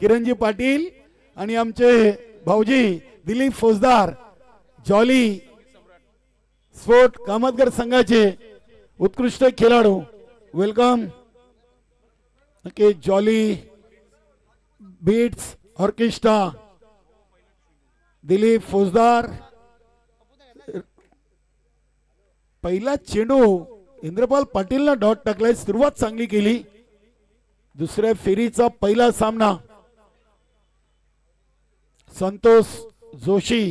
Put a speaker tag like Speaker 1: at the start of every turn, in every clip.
Speaker 1: किरणजी पाटील आणि आमचे भाऊजी दिलीप फौजदार जॉली स्पोर्ट कामतगर संघाचे उत्कृष्ट खेळाडू welcome. Okay Jolly Beats Orchestra Dilip Faujdar. पहिला चेंडू इंद्रपाल पाटीलने डॉट टाकलाय. सुरुवात चांगली केली. दुसऱ्या फेरीचा पहिला सामना संतोष जोशी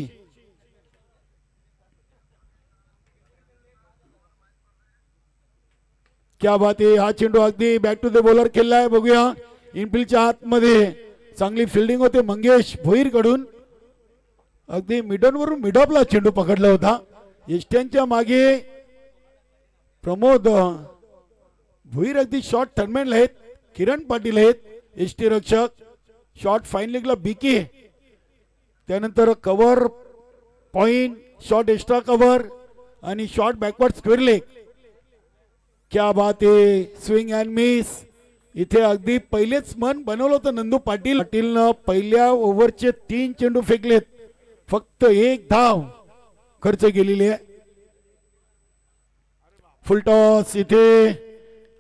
Speaker 1: क्या बात आहे. हा चेंडू अगदी बॅक टू द बॉलर खेळलाय. बघूया इनफिल्डच्या आतमध्ये चांगली फिल्डिंग होते मंगेश भोईर कडून. अगदी मिडन वरून मिडॉपला चेंडू पकडला होता. एसट्यांच्या मागे प्रमोद भोईर अगदी शॉर्ट टर्नमॅन आहेत. किरण पाटील आहेत एसटी रक्षक. शॉर्ट फाईन लेगला बीके, त्यानंतर cover point short extra cover आणि शॉर्ट बॅकवर्ड स्क्वेअर लेग. क्या बात आहे. Swing and miss. इथे अगदी पहिलेच मन बनवलं होतं नंदू पाटील. पाटीलनं पहिल्या ओव्हरचे 3 चेंडू फेकलेत. फक्त 1 धाव खर्च केलेली आहे. फुलटॉस. इथे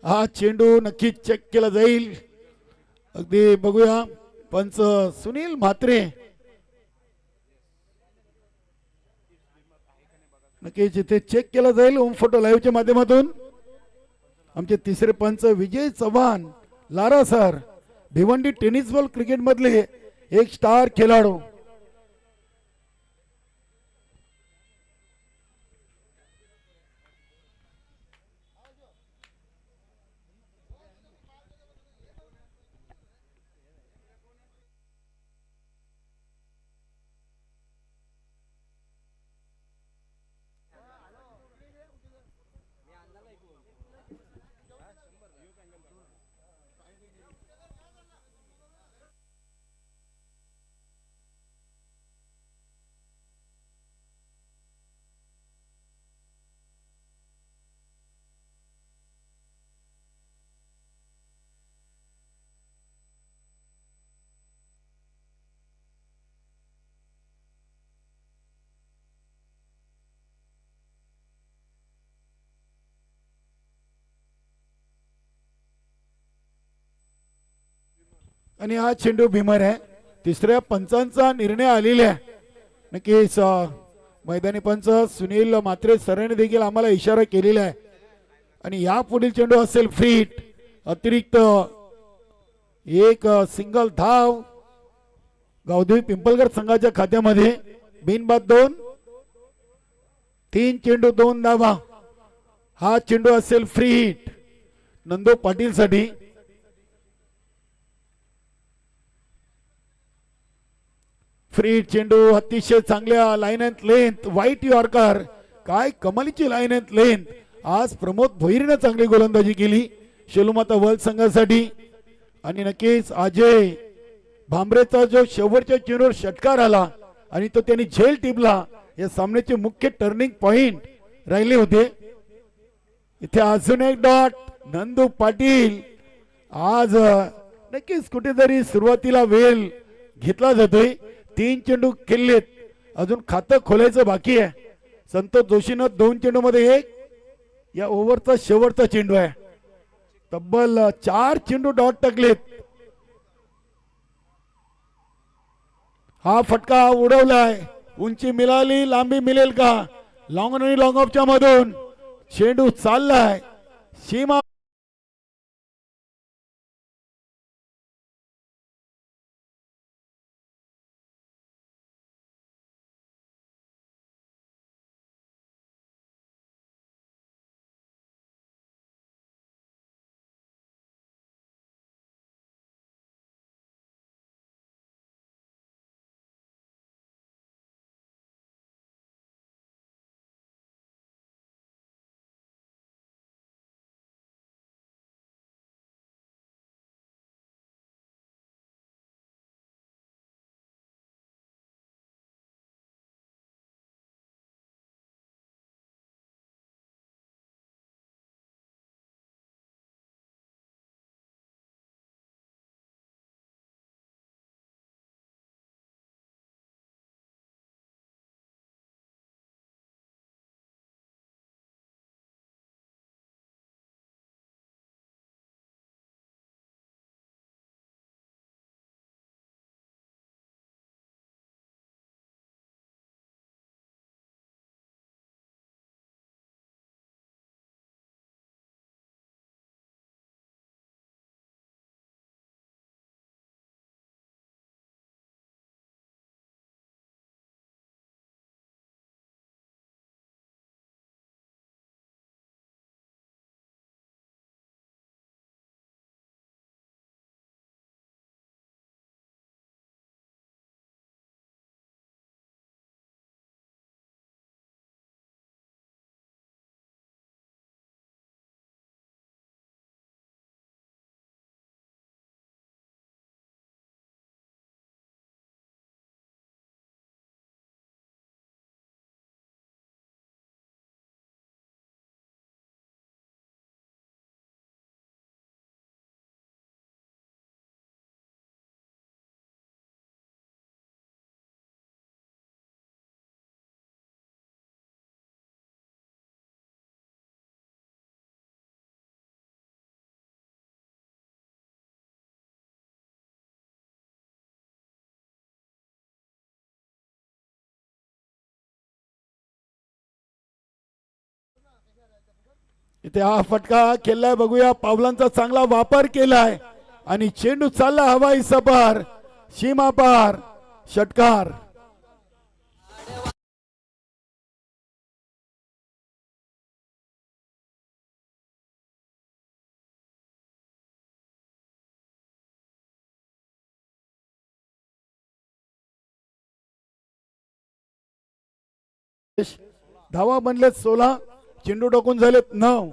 Speaker 1: हा चेंडू नक्कीच चेक केला जाईल. अगदी बघूया पंच सुनील म्हात्रे नक्कीच इथे चेक केला जाईल होम फोटो लाईव्हच्या माध्यमातून. आमचे तिसरे पंच Vijay Chavan Lara sir, Bhiwandi tennis ball cricket मधले एक स्टार खेळाडू. आणि हा चेंडू भीमर आहे. तिसऱ्या पंचांचा निर्णय आलेला आहे. नक्कीच मैदानी पंच सुनील म्हात्रे सरांनी देखील आम्हाला इशारा केलेला आहे. आणि या पुढील चेंडू असेल फ्रीट. अतिरिक्त एक सिंगल धाव गावदेवी पिंपलगर संघाच्या खात्यामध्ये. बिनबाद 2. 3 चेंडू 2 धावा. हा चेंडू असेल फ्री हिट नंदू पाटील साठी. फ्री चेंडू अतिशय चांगल्या line and length. White yorker. काय कमालीची लाईन अँड लेंथ. आज प्रमोद भोईरने चांगली गोलंदाजी केली शेलूमाता वर्ल्ड संघासाठी. आणि नक्कीच अजय भांबरेचा जो शेवटच्या चेंडूवर षटकार आला आणि तो त्यांनी झेल टिपला, या सामन्याचे मुख्य टर्निंग पॉइंट राहिले होते. इथे अजून एक डॉट. नंदू पाटील आज नक्कीच कुठेतरी सुरुवातीला वेळ घेतला जातोय. 3 चेंडू खेळलेत. अजून खातं खोलायचं बाकी आहे. संतोष जोशीनं 2 चेंडू मध्ये 1. या ओव्हरचा शेवटचा चेंडू आहे. तब्बल 4 चेंडू डॉट टाकलेत. हा फटका उडवलाय. उंची मिळाली, लांबी मिळेल का? लॉंग आणि लॉंग ऑफच्या मधून चेंडू चाललाय सीमा इथे हा फटका खेळलाय बघूया, पावलांचा चांगला वापर केलाय आणि चेंडू चालला हवाई सपार सीमा पार षटकार. धावा बनलेत 16, चेंडू टाकून झालेत 9.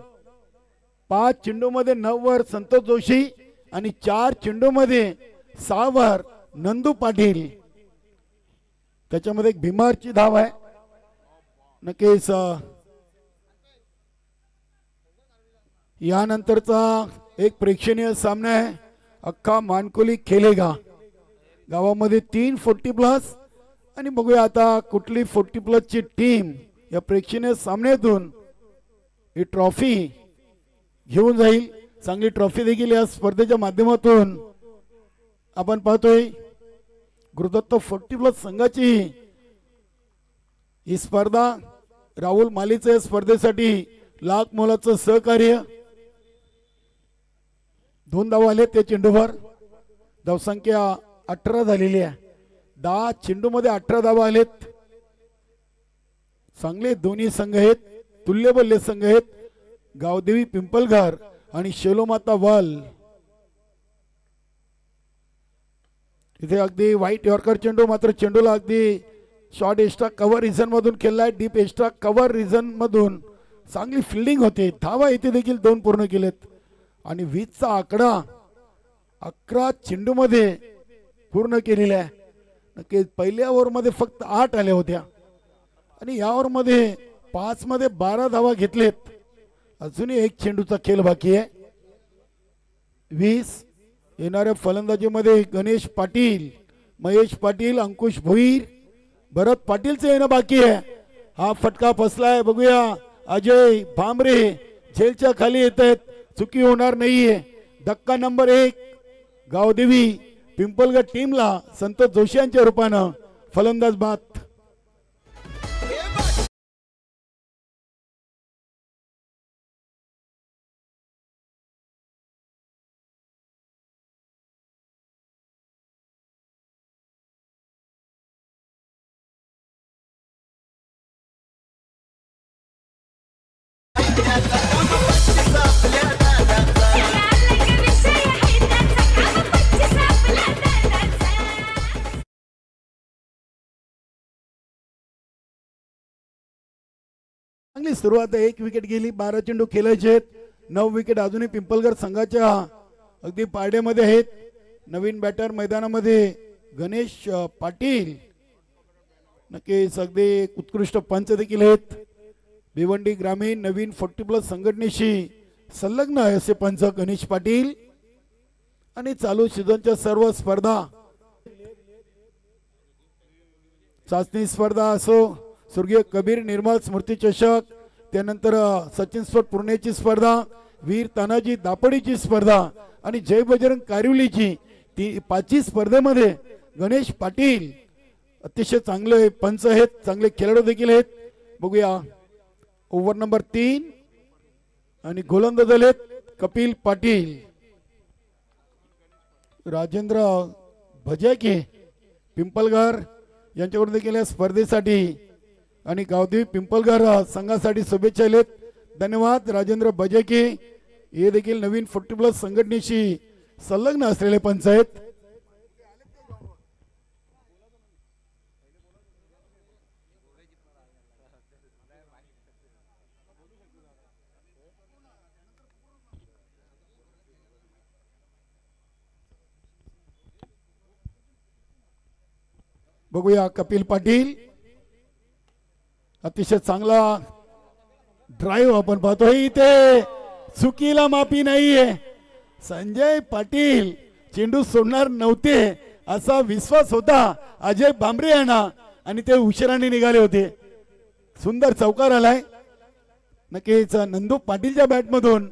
Speaker 1: 5 चेंडू मध्ये 9 वर संतोष जोशी आणि 4 चेंडू मध्ये 6 वर नंदू पाटील. त्याच्यामध्ये एक भीमारची धाव आहे. नक्कीच यानंतरचा एक प्रेक्षणीय सामना आहे. अख्खा मानकोली खेळेगा गावामध्ये 3 40+ आणि बघूया आता कुठली 40+ ची टीम या प्रेक्षणीय सामन्यातून ही ट्रॉफी घेऊन जाईल. चांगली ट्रॉफी देखील या स्पर्धेच्या माध्यमातून आपण पाहतोय. गुरुदत्त 40+ संघाची ही स्पर्धा, राहुल मालीचे या स्पर्धेसाठी लाख मोलाचं सहकार्य. 2 धावा आले त्या चेंडूवर. धावसंख्या 18 झालेली आहे. 10 चेंडू मध्ये 18 धावा आलेत. चांगले दोन्ही संघ आहेत, तुल्यबल्ले संघ आहेत. गावदेवी पिंपलघर आणि शेलोमाता वल. इथे अगदी व्हाईट यॉर्कर चेंडू, मात्र चेंडूला अगदी शॉर्ट एक्स्ट्रा कव्हर रिझन मधून खेळलाय. डीप एक्स्ट्रा कव्हर रिझन मधून चांगली फिल्डिंग होते. धावा इथे देखील 2 पूर्ण केलेत आणि 20 चा आकडा 11 चेंडू मध्ये पूर्ण केलेला आहे. नक्कीच पहिल्या ओव्हर मध्ये फक्त 8 आल्या होत्या आणि या ओव्हर मध्ये 5 मध्ये 12 धावा घेतलेत. अजूनही एक चेंडूचा खेळ बाकी आहे. 20 येणाऱ्या फलंदाजीमध्ये गणेश पाटील, महेश पाटील, अंकुश भोईर, भरत पाटीलचे येणं बाकी आहे. हा फटका फसलाय बघूया. अजय भामरे झेलच्या खाली येत आहेत. चुकी होणार नाहीये. धक्का नंबर 1 गावदेवी पिंपलगड टीमला संतोष जोशी यांच्या रूपानं फलंदाज बाद. चांगली सुरुवात आहे. 1 विकेट गेली. 12 चेंडू खेळायचे आहेत. 9 विकेट अजूनही पिंपलगड संघाच्या अगदी पारड्यामध्ये आहेत. नवीन बॅटर मैदानामध्ये गणेश पाटील, नक्कीच अगदी उत्कृष्ट पंच देखील आहेत. भिवंडी ग्रामीण नवीन 40+ संघटनेशी संलग्न आहे असे पंच गणेश पाटील. आणि चालू सीझनच्या सर्व स्पर्धा, चाचणी स्पर्धा असो, स्वर्गीय कबीर निर्मल स्मृती चषक, त्यानंतर सचिन स्पोर्ट पुणेची स्पर्धा, वीर तानाजी दापडीची स्पर्धा आणि जय बजरंग कारिवलीची, ती 5 स्पर्धेमध्ये गणेश पाटील अतिशय चांगले पंच आहेत. चांगले खेळाडू देखील आहेत. बघूया ओव्हर नंबर 3 आणि गोलंदाज आहेत कपिल पाटील, राजेंद्र भजाके पिंपलघर यांच्याकडून देखील या स्पर्धेसाठी आणि गावदेवी पिंपलघर संघासाठी शुभेच्छा आहेत. धन्यवाद राजेंद्र भजाके. हे देखील नवीन 40+ संघटनेशी संलग्न असलेले पंच आहेत. बघूया कपिल पाटील, अतिशय चांगला ड्राईव्ह आपण पाहतोय. इथे चुकीला माफी नाहीये. संजय पाटील चेंडू सोडणार नव्हते असा विश्वास होता अजय भांबरे यांना आणि ते उशिराने निघाले होते. सुंदर चौकार आलाय नक्कीच नंदू पाटीलच्या बॅट मधून.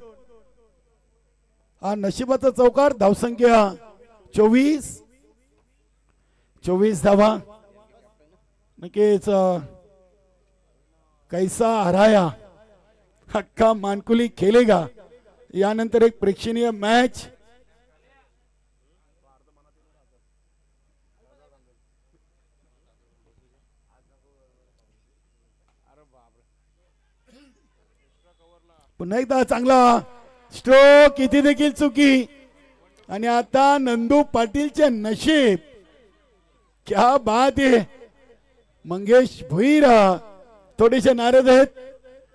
Speaker 1: हा नशिबाचा चौकार. धावसंख्या 24 धावा. नक्कीच कैसा हराया हक्का मानकुली खेळेगा. यानंतर एक प्रेक्षणीय मॅच पुन्हा एकदा चांगला स्ट्रोक इथे देखील चुकी. आणि आता नंदू पाटीलचे नशीब क्या बात आहे. मंगेश भुईर थोडेसे नाराज आहेत.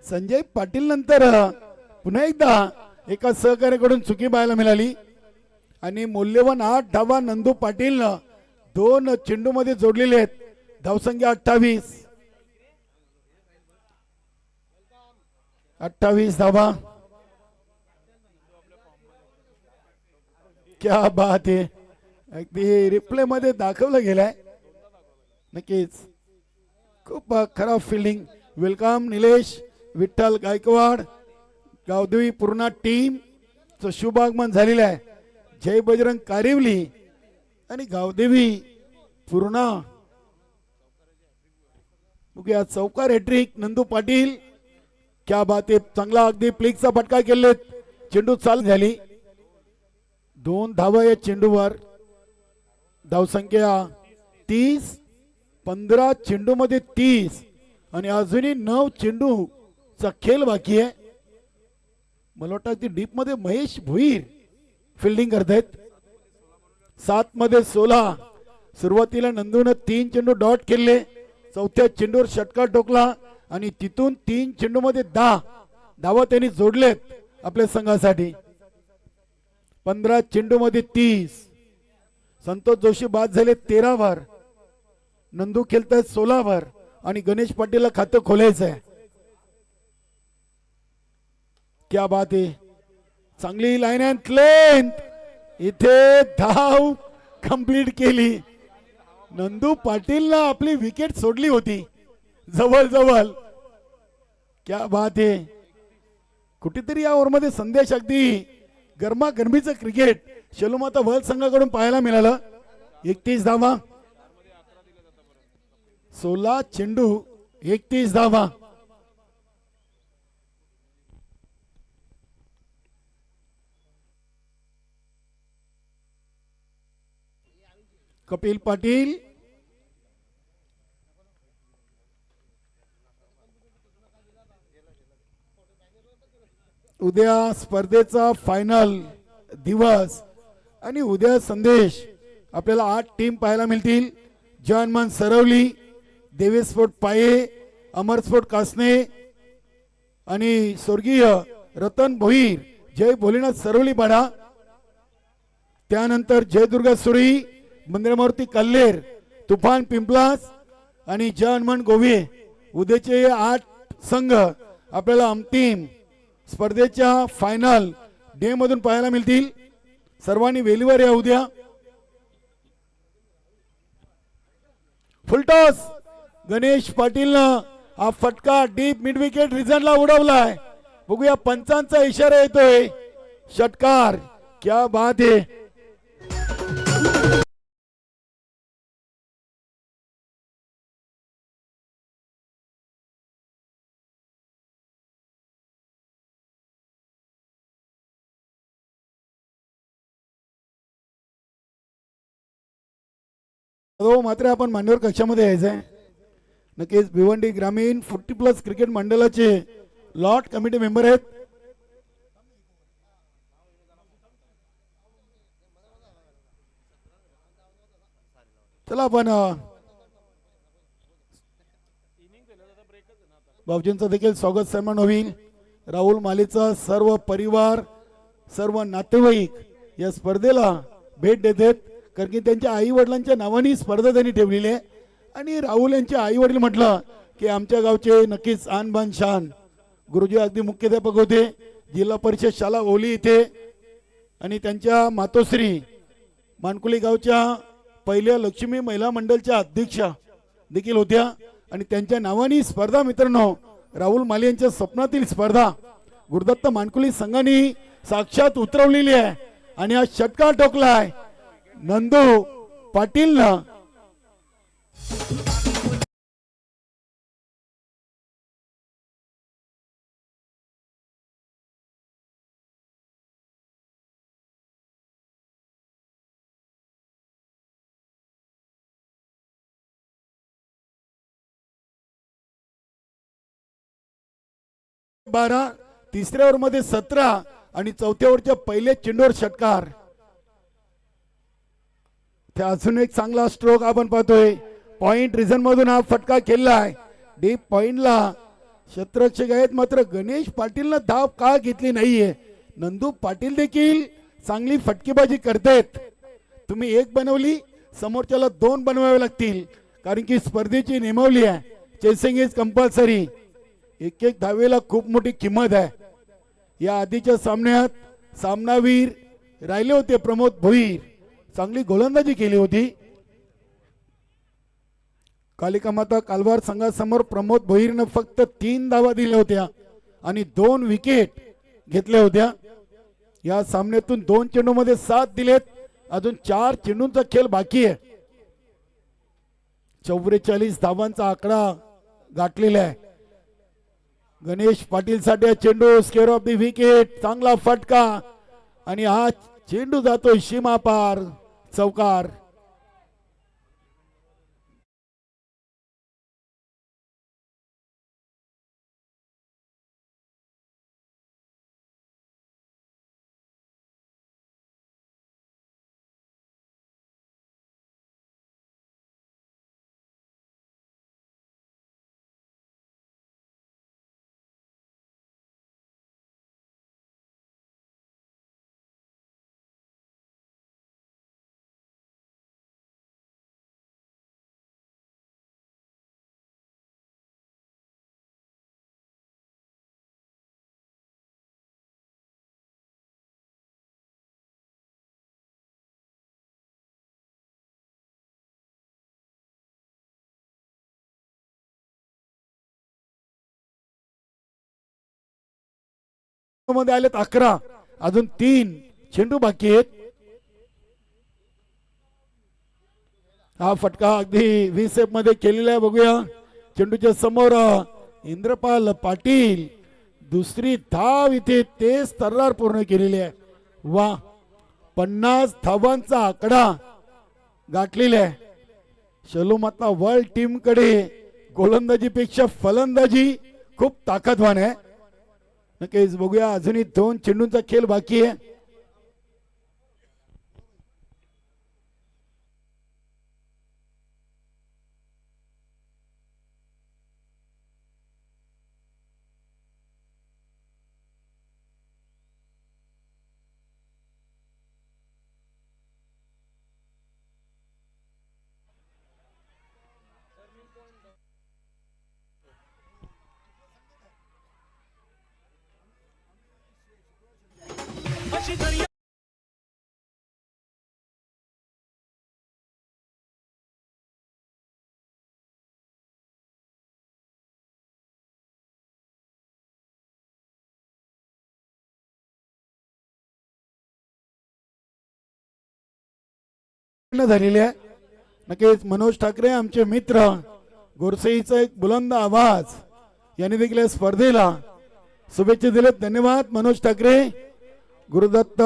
Speaker 1: संजय पाटील नंतर पुन्हा एकदा एका सहकार्याकडून चुकी पाहायला मिळाली. आणि मूल्यवान 8 धावा नंदू पाटील 2 चेंडू मध्ये जोडलेले आहेत. धावसंख्या 28 धावा. क्या बात आहे. अगदी रिप्ले मध्ये दाखवलं गेलाय. नक्कीच खूप खराब फिल्डिंग. वेलकम निलेश विठ्ठल गायकवाड. गावदेवी पूर्ण टीम चं शुभागमन झालेलं आहे. जय बजरंग कारिवली आणि गावदेवी पूर्ण. बघूया चौकार हॅट्रिक नंदू पाटील. क्या बात आहे. चांगला अगदी प्लेगचा फटका केलेत. चेंडू चाल झाली. 2 धावा या चेंडूवर. धावसंख्या 30. 15 चेंडू मध्ये 30 आणि अजूनही 9 चेंडूचा खेळ बाकी आहे. मला वाटतं डीप मध्ये महेश भुईर फिल्डिंग करतायत. 7 मध्ये 16. सुरुवातीला नंदून 3 चेंडू डॉट केले. चौथ्या चेंडूवर षटकार ठोकला आणि तिथून 3 चेंडू मध्ये 10 धावा त्यांनी जोडलेत आपल्या संघासाठी. 15 चेंडू मध्ये 30. संतोष जोशी बाद झाले 13 वर. नंदू खेळतायत 16 वर आणि गणेश पाटीलला खातं खोलायचं आहे. क्या बात आहे. चांगली लाईन अँड लेंथ इथे धाव कंप्लीट केली. नंदू पाटीलला आपली विकेट सोडली होती जवळ जवळ. क्या बात आहे. कुठेतरी या ओव्हरमध्ये संदेश अगदी गरमागरमीचं क्रिकेट शेलूमाता वर्ल्ड संघाकडून पाहायला मिळालं. 31 धावा. 16 चेंडू 31 धावा. कपिल पाटील उद्या स्पर्धेचा फायनल दिवस आणि उद्या संदेश आपल्याला 8 टीम पाहायला मिळतील. जनमन सरवली, देवेश स्पोर्ट पाये, अमर स्पोर्ट कासने आणि स्वर्गीय रतन भोईर जय भोलेनाथ सरवली पाडा. त्यानंतर जयदुर्गा सुरी, मंदिरमूर्ती कल्लेर, तुफान पिंपलास आणि जनमन गोवे. उद्याचे 8 संघ आपल्याला अंतिम स्पर्धेच्या फायनल डे मधून पाहायला मिळतील. सर्वांनी वेलीवर या उद्या. फुलटॉस गणेश पाटीलनं हा फटका डीप मिड विकेट रिझनला उडवलाय. बघूया पंचांचा इशारा येतोय. षटकार. क्या बात आहे. मात्र आपण मान्यवर कक्षामध्ये यायचंय. नक्कीच भिवंडी ग्रामीण 40+ क्रिकेट मंडळाचे लॉट कमिटी मेंबर आहेत. चला आपण बाबजींचं देखील स्वागत सन्मान होईल. राहुल मालीचा सर्व परिवार सर्व नातेवाईक या स्पर्धेला भेट देतात. कारण की त्यांच्या आई वडिलांच्या नावाने स्पर्धा त्यांनी ठेवलेली आहे. आणि राहुल यांचे आई वडील म्हटलं की आमच्या गावचे नक्कीच आन बान शान. गुरुजी अगदी मुख्याध्यापक होते जिल्हा परिषद शाळा ओली इथे. आणि त्यांच्या मातोश्री मानकुली गावच्या पहिल्या लक्ष्मी महिला मंडळच्या अध्यक्षा देखील होत्या. आणि त्यांच्या नावाने स्पर्धा मित्रांनो राहुल माली यांच्या स्वप्नातील स्पर्धा गुरुदत्त मानकुली संघाने साक्षात उतरवलेली आहे. आणि हा षटकार ठोकलाय नंदू पाटीलनं. 12, तिसऱ्या ओव्हर मध्ये 17 आणि चौथ्या ओव्हरच्या पहिल्या चेंडूवर षटकार. अजून एक चांगला स्ट्रोक आपण पाहतोय. पॉइंट रिझन मधून हा फटका केलाय. डीप पॉइंटला क्षेत्ररक्षक आहेत, मात्र गणेश पाटीलनं धाव का घेतली नाहीये. नंदू पाटील देखील चांगली फटकेबाजी करतायत. तुम्ही एक बनवली, समोरच्याला 2 बनवावे लागतील, कारण की स्पर्धेची नियमावली आहे. Chasing is compulsory. एक एक धावेला खूप मोठी किंमत आहे. या आधीच्या सामन्यात सामनावीर राहिले होते प्रमोद भोईर, चांगली गोलंदाजी केली होती. कालिका माता कालवार संघासमोर प्रमोद भोईरनं फक्त 3 धावा दिल्या होत्या आणि 2 विकेट घेतल्या होत्या. या सामन्यातून 2 चेंडूमध्ये 7 दिलेत. अजून 4 चेंडूंचा खेळ बाकी आहे. 44 धावांचा आकडा गाठलेला आहे. गणेश पाटील साठी चेंडू स्केअर ऑफ द विकेट. चांगला फटका आणि हा चेंडू जातोय सीमा पार, चौकार. मध्ये आलेत 11, अजून 3 चेंडू बाकी आहेत. हा फटका अगदी 20 मध्ये केलेला आहे. बघूया चेंडूच्या समोर इंद्रपाल पाटील, दुसरी धाव इथे तेच तर्रार पूर्ण केलेली आहे. वा, 50 धावांचा आकडा गाठलेला आहे. शलोमाता वर्ल्ड टीम कडे गोलंदाजीपेक्षा फलंदाजी खूप ताकदवान आहे. नक्कीच बघूया, अजूनही 2 चेंडूंचा खेळ बाकी आहे. झालेले आहे. नक्कीच मनोज ठाकरे आमचे मित्र, गोरसेईचा एक बुलंद आवाज यांनी देखील स्पर्धेला शुभेच्छा दिलेत. धन्यवाद मनोज ठाकरे. गुरुदत्त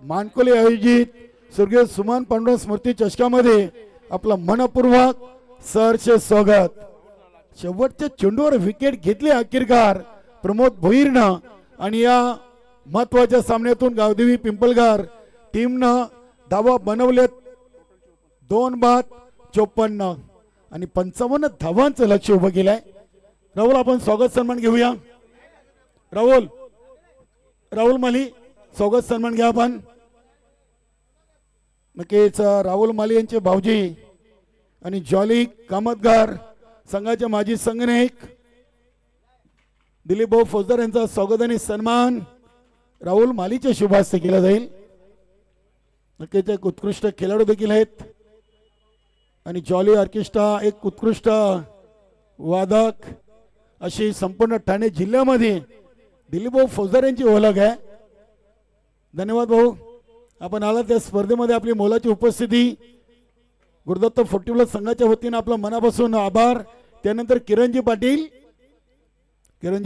Speaker 1: मानकोले आयोजित स्वर्गीय सुमन पांडुरंग स्मृती चषकामध्ये आपलं मनपूर्वक सहर्ष स्वागत. शेवटच्या चेंडूवर विकेट घेतली अखेरकार प्रमोद भोईरनं आणि या महत्वाच्या सामन्यातून गावदेवी पिंपळगार टीमनं धावा बनवल्यात 2 बाद 54 आणि 55 धावांचं लक्ष उभं केलंय. राहुल, आपण स्वागत सन्मान घेऊया. राहुल माली, स्वागत सन्मान घ्या आपण. नक्कीच राहुल माली यांचे भाऊजी आणि जॉली कामतगार संघाचे माजी संघनायक दिलीप भाऊ फौजदार यांचा स्वागत आणि सन्मान राहुल मालीच्या शुभ हस्ते केला जाईल. नक्कीच एक उत्कृष्ट खेळाडू देखील आहेत आणि जॉली ऑर्केस्ट्रा एक उत्कृष्ट वादक अशी संपूर्ण ठाणे जिल्ह्यामध्ये दिलीप भाऊ फौजदार यांची ओळख आहे. धन्यवाद भाऊ, आपण आला त्या स्पर्धेमध्ये. आपली मोलाची उपस्थिती गुरुदत्त 40 संघाच्या वतीने आपलं मनापासून आभार. त्यानंतर किरणजी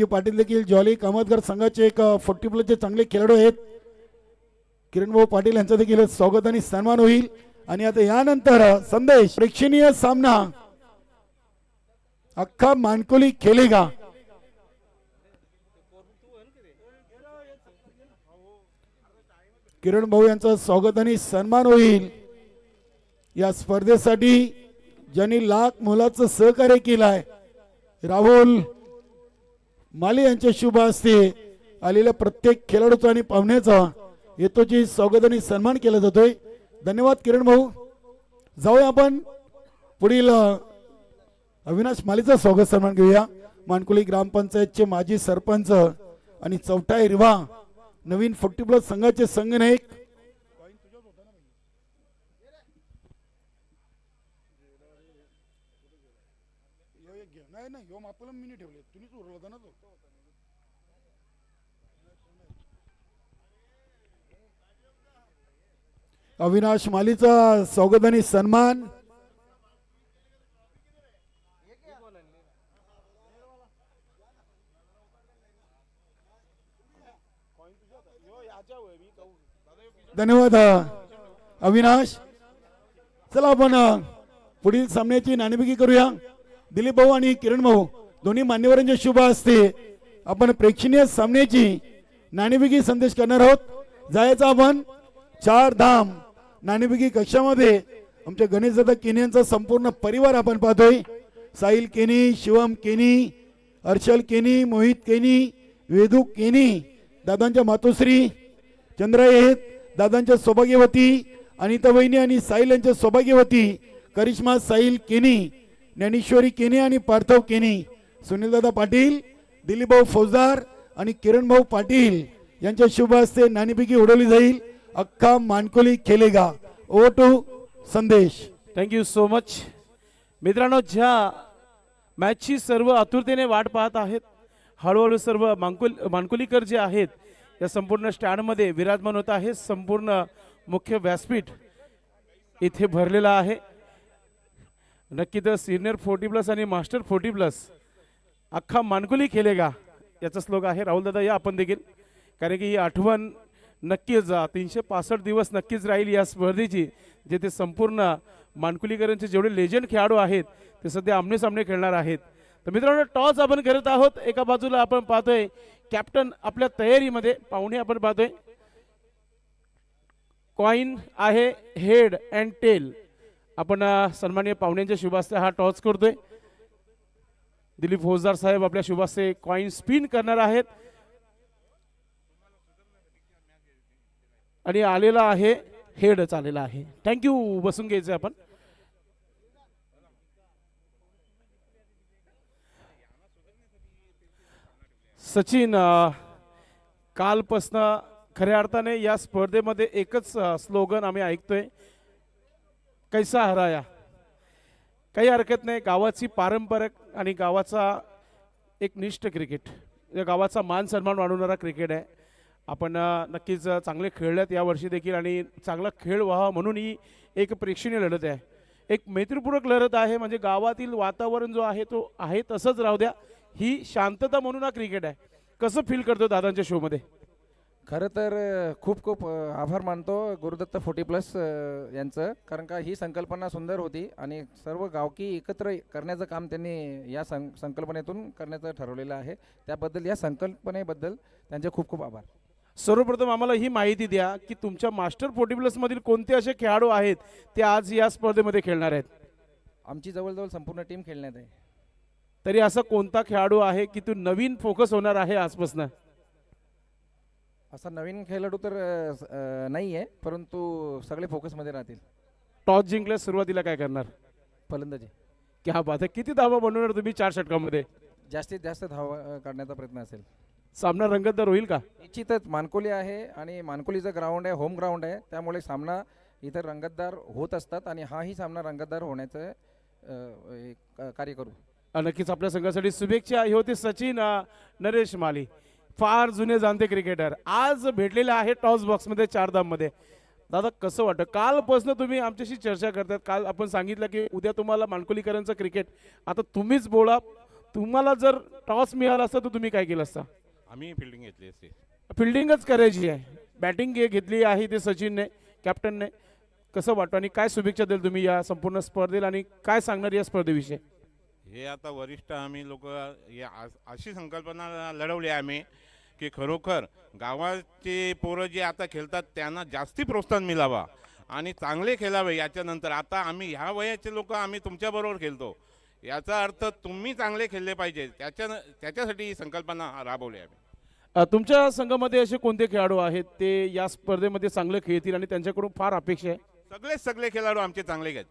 Speaker 1: पाटील देखील जॉली कामतगार संघाचे एक 40 चांगले खेळाडू आहेत. किरण भाऊ पाटील यांचं देखील स्वागत आणि सन्मान होईल. आणि आता यानंतर संदेश प्रेक्षणीय सामना अख्खा मानकोली खेळेगा. किरण भाऊ यांचं स्वागत आणि सन्मान होईल। या स्पर्धेसाठी ज्यांनी लाख मोलाचं सहकार्य केलंय राहुल माली यांच्या शुभ हस्ते आलेल्या प्रत्येक खेळाडूचा आणि पाहुण्याचा येतोची स्वागत आणि सन्मान केला जातोय। धन्यवाद किरण भाऊ। जाऊया आपण पुढील अविनाश मालीचा स्वागत सन्मान घेऊया। मानकुली ग्रामपंचायतचे माजी सरपंच आणि चौथा हिरवा नवीन 40+ संघाचे संघनायक अविनाश मालीचा स्वागत आणि सन्मान। धन्यवाद अविनाश। चला आपण पुढील सामन्याची नाणेफेकी करूया। दिलीप भाऊ आणि किरण भाऊ दोन्ही मान्यवरांच्या शुभ हस्ते आपण प्रेक्षणीय सामन्याची नाणेफेकी संदेश करणार आहोत। जायचं आपण 4 धाम नाणेफेकी कक्षामध्ये आमच्या गणेशदादा केनी यांचा संपूर्ण परिवार आपण पाहतोय। साहिल केनी, शिवम केनी, हर्षल केनी, मोहित केनी, वेदू केनी, दादांच्या मातोश्री चंद्रायत, दादांच्या सौभाग्यवती अनिता वहिनी आणि साहिल यांच्या सौभाग्यवती करिश्मा साहिल केनी, ज्ञानेश्वरी केनी आणि पार्थव केनी, सुनील दादा पाटील, दिलीप भाऊ फौजदार आणि किरण भाऊ पाटील यांच्या शुभ हस्ते नाणेफेकी उडवली जाईल। अख्खा मानकोली खेलेगा। ओव्हर टू संदेश।
Speaker 2: थँक्यू सो मच मित्रांनो। ज्या मॅचची सर्व आतुरतेने वाट पाहत आहेत, हळूहळू सर्व मानकुलीकर जे आहेत या संपूर्ण स्टँडमध्ये विराजमान होत आहे। संपूर्ण मुख्य व्यासपीठ इथे भरलेला आहे। नक्की तर सिनियर 40+ आणि मास्टर 40+ अख्खा मानकुली खेलेगा याचा श्लोक आहे। राहुल दादा या आपण देखील, कारण की ही आठवण नक्कीच 365 दिवस नक्कीच राहील या स्पर्धेची, जेथे संपूर्ण मानकुलीकरांचे जेवढे लेजंड खेळाडू आहेत ते सध्या आमने सामने खेळणार आहेत। तर मित्रांनो टॉस आपण करत आहोत। एका बाजूला आपण पाहतोय कॅप्टन आपल्या तयारीमध्ये, पाहुणे आपण पाहतोय कॉइन आहे हेड अँड टेल। आपण सन्माननीय पाहुण्यांच्या शुभास्ते हा टॉस करतोय। दिलीप फौजदार साहेब आपल्या शुभास्ते कॉइन स्पिन करणार आहेत आणि आलेला आहे हेडच आलेला आहे। थँक्यू। बसून घ्यायचं आपण। सचिन कालपासनं खऱ्या अर्थाने या स्पर्धेमध्ये एकच स्लोगन आम्ही ऐकतोय, कैसा हराया। काही हरकत नाही, गावाची पारंपरिक आणि गावाचा एक निष्ठ क्रिकेट, या गावाचा मान सन्मान वाढवणारा क्रिकेट आहे। आपण नक्कीच चांगले खेळल्यात यावर्षी देखील आणि चांगला खेळ व्हावा म्हणून ही एक प्रेक्षणीय लढत आहे, एक मैत्रीपूर्वक लढत आहे। म्हणजे गावातील वातावरण जो आहे तो आहे तसंच राहू द्या, ही शांतता म्हणून हा क्रिकेट आहे। कसं फील करतो दादांच्या शोमध्ये?
Speaker 3: खरं तर खूप खूप आभार मानतो गुरुदत्त 40+ यांचं, कारण का ही संकल्पना सुंदर होती आणि सर्व गावकी एकत्र करण्याचं काम त्यांनी या संकल्पनेतून करण्याचं ठरवलेलं आहे। त्याबद्दल या संकल्पनेबद्दल त्यांचे खूप खूप आभार।
Speaker 2: सर्वप्रथम आम्हाला ही माहिती द्या की तुमच्या मास्टर 40+ मधील कोणते असे खेळाडू आहेत ते आज या स्पर्धेमध्ये खेळणार आहेत?
Speaker 3: आमची जवळजवळ संपूर्ण टीम खेळण्यात आहे।
Speaker 2: तरी असा कोणता खेळाडू आहे की तू नवीन फोकस होणार आहे आजपासून?
Speaker 3: असा नवीन खेळाडू तर नाही आहे, परंतु सगळे फोकसमध्ये राहतील।
Speaker 2: टॉस जिंकल्यास सुरुवातीला काय करणार?
Speaker 3: फलंदाजी।
Speaker 2: क्या बात आहे। किती धावा बनवणार तुम्ही 4 षटकामध्ये?
Speaker 3: जास्तीत जास्त धावा काढण्याचा प्रयत्न असेल।
Speaker 2: सामना रंगतदार होईल का?
Speaker 3: निश्चितच मानकोली आहे आणि मानकोलीचं ग्राउंड आहे, होम ग्राउंड आहे, त्यामुळे सामना इतर रंगतदार होत असतात आणि हाही सामना रंगतदार होण्याचं कार्य करू।
Speaker 2: नक्कीच आपल्या संघासाठी शुभेच्छा। हे होते सचिन नरेश माली, फार जुने जाणते क्रिकेटर, आज भेटलेले आहे टॉस बॉक्समध्ये 4 धाममध्ये। दादा कसं वाटतं? कालपासून तुम्ही आमच्याशी चर्चा करतात, काल आपण सांगितलं की उद्या तुम्हाला मानकुलीकरांचं क्रिकेट, आता तुम्हीच बोला, तुम्हाला जर टॉस मिळाला असता तर तुम्ही काय केलं असतं?
Speaker 4: आम्ही फिल्डिंग घेतली असते।
Speaker 2: फिल्डिंगच करायची आहे, बॅटिंग घेतली आहे ते सचिनने, कॅप्टनने। कसं वाटतं आणि काय शुभेच्छा द्याल तुम्ही या संपूर्ण स्पर्धेला आणि काय सांगणार या स्पर्धेविषयी?
Speaker 4: हे आता वरिष्ठ आम्ही लोक अशी संकल्पना लढवली आम्ही की खरोखर गावाचे पोरं जे आता खेळतात त्यांना जास्ती प्रोत्साहन मिळावा आणि चांगले खेळावे. याच्यानंतर आता आम्ही ह्या वयाचे लोक आम्ही तुमच्याबरोबर खेळतो, याचा अर्थ तुम्ही चांगले खेळले पाहिजे, त्याच्यासाठी ही संकल्पना राबवली आम्ही.
Speaker 2: तुमच्या संघामध्ये असे कोणते खेळाडू आहेत ते या स्पर्धेमध्ये चांगले खेळतील आणि त्यांच्याकडून फार अपेक्षा आहे?
Speaker 4: सगळे खेळाडू आमचे चांगले आहेत.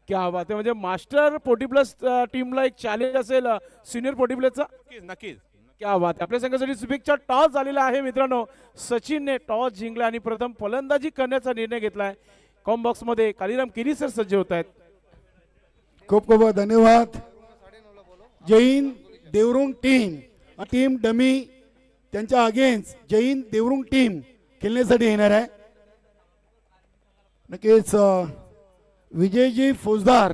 Speaker 2: क्या बात आहे. म्हणजे मास्टर 40 प्लस टीमला एक चॅलेंज असेल सिनियर 40 प्लसचा.
Speaker 4: नक्कीच.
Speaker 2: क्या बात आहे. आपल्या संघासाठी शुभेच्छा. टॉस झालेला आहे मित्रांनो. सचिनने टॉस जिंकला आणि प्रथम फलंदाजी करण्याचा निर्णय घेतलाय. कॉम बॉक्स मध्ये कालीराम केरी सर सज्ज होत आहेत.
Speaker 1: खूप खूप धन्यवाद. जैन देवरुंग टीम डमी त्यांच्या अगेन्स्ट जैन देवरुंग टीम खेळण्यासाठी येणार आहे. नक्कीच विजयजी फौजदार,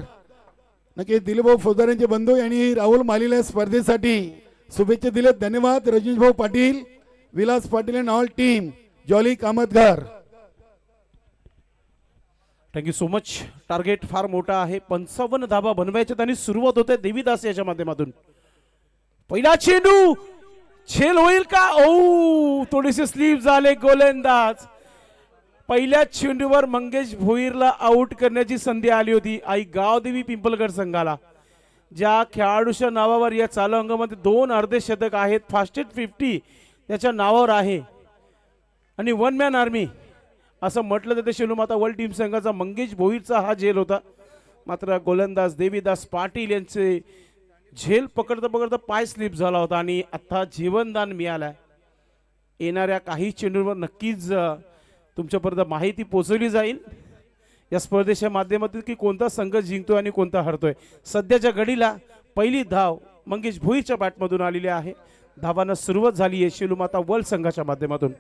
Speaker 1: नक्कीच दिलीपभाऊ फौजदार यांचे बंधू यांनी राहुल मालीला स्पर्धेसाठी शुभेच्छा दिल्यात. धन्यवाद. रजनीश भाऊ Patil, Vilas Patil and all team, jolly Kamatgar.
Speaker 2: Thank you so much. Target फार मोठा आहे. 55 धाबा बनवायच्यात आणि सुरुवात होते देवीदास याच्या माध्यमातून. पहिला चेंडू झेल होईल का? ओ थोडेसे स्लीप झाले गोलंदाज. पहिल्या चेंडूवर मंगेश भोईरला आउट करण्याची संधी आली होती आई गावदेवी पिंपलगड संघाला. ज्या खेळाडूच्या नावावर या चालू अंगामध्ये 2 अर्धशतक आहेत, फास्टेस्ट 50 त्याच्या नावावर आहे आणि 1 मॅन आर्मी असं म्हटलं जातं. शेलूमाता वर्ल्ड टीम संघाचा मंगेश भोईरचा हा झेल होता. मात्र गोलंदाज देवीदास पाटील यांचे झेल पकडता पकडता पाय स्लिप झाला होता आणि आता जीवनदान मिळालंय. येणाऱ्या काही चेंडूंवर नक्कीच तुमच्यापर्यंत माहिती पोहोचवली जाईल या स्पर्धेच्या माध्यमातून की कोणता संघ जिंकतोय आणि कोणता हरतोय. सध्याच्या घडीला पहिली धाव मंगेश भोईरच्या बॅटमधून आलेली आहे. धावांना सुरुवात झाली आहे शेलूमाता वर्ल्ड संघाच्या माध्यमातून.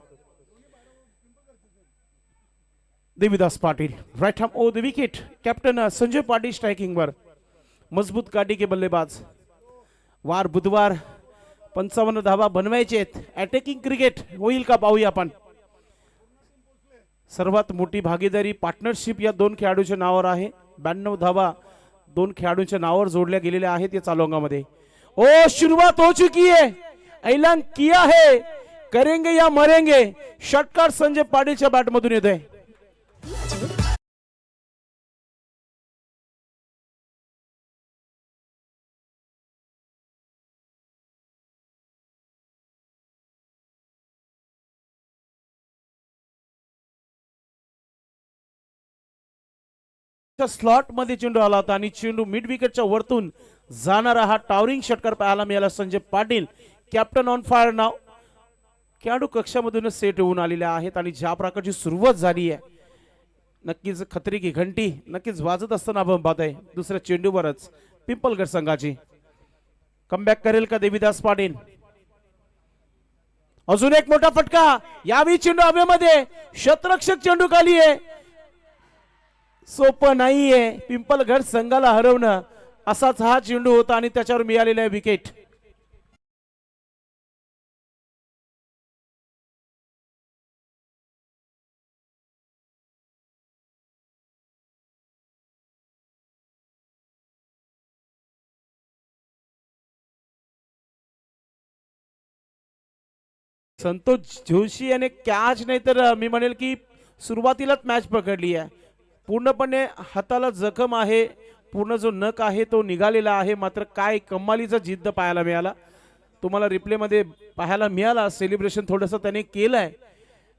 Speaker 2: Devidas Patil right arm over the wicket. Captain Sanjay Patil स्ट्रायकिंगवर. मजबूत काठी के बल्लेबाज. वार बुधवार 55 धावा बनवायचे आहेत. अटॅकिंग क्रिकेट होईल का पाहूया आपण. सर्वात मोठी भागीदारी पार्टनरशिप या 2 खेळाडूंच्या नावावर आहे. 92 धावा 2 खेळाडूंच्या नावावर जोडल्या गेलेल्या आहेत या चालू अंगामध्ये. ओ सुरुवात हो चुकी है, ऐलान किया है, करेंगे या मरेंगे. षटकार संजय पाटीलच्या बॅटमधून येतोय. स्लॉट मध्ये चेंडू आला होता आणि चेंडू मिड विकेटच्या वरतून जाणारा हा टावरिंग षटकार पाहायला मिळाला. Sanjay Patil captain on fire नाव. खेळाडू कक्षामधूनच सेट होऊन आलेले आहेत आणि ज्या प्रकारची सुरुवात झाली आहे नक्कीच खतरे की घंटी नक्कीच वाजत असताना आपण पाहत आहे. दुसऱ्या चेंडूवरच पिंपलगड संघाची कमबॅक करेल का देवीदास पाटील? अजून एक मोठा फटका. यावेळी चेंडू हवेमध्ये. शतरक्षक चेंडू खाली आहे. सोपं नाहीये पिंपलगड संघाला हरवणं. असाच हा चेंडू होता आणि त्याच्यावर मिळालेला विकेट. संतोष जोशी याने कॅच नाही तर मी म्हणेल की सुरुवातीलाच मॅच पकडली आहे. पूर्णपणे हाताला जखम आहे. पूर्ण जो नख आहे तो निघालेला आहे. मात्र काय कमालीचा जिद्द पाहायला मिळाला. तुम्हाला रिप्लेमध्ये पाहायला मिळाला. सेलिब्रेशन थोडंसं त्याने केलंय.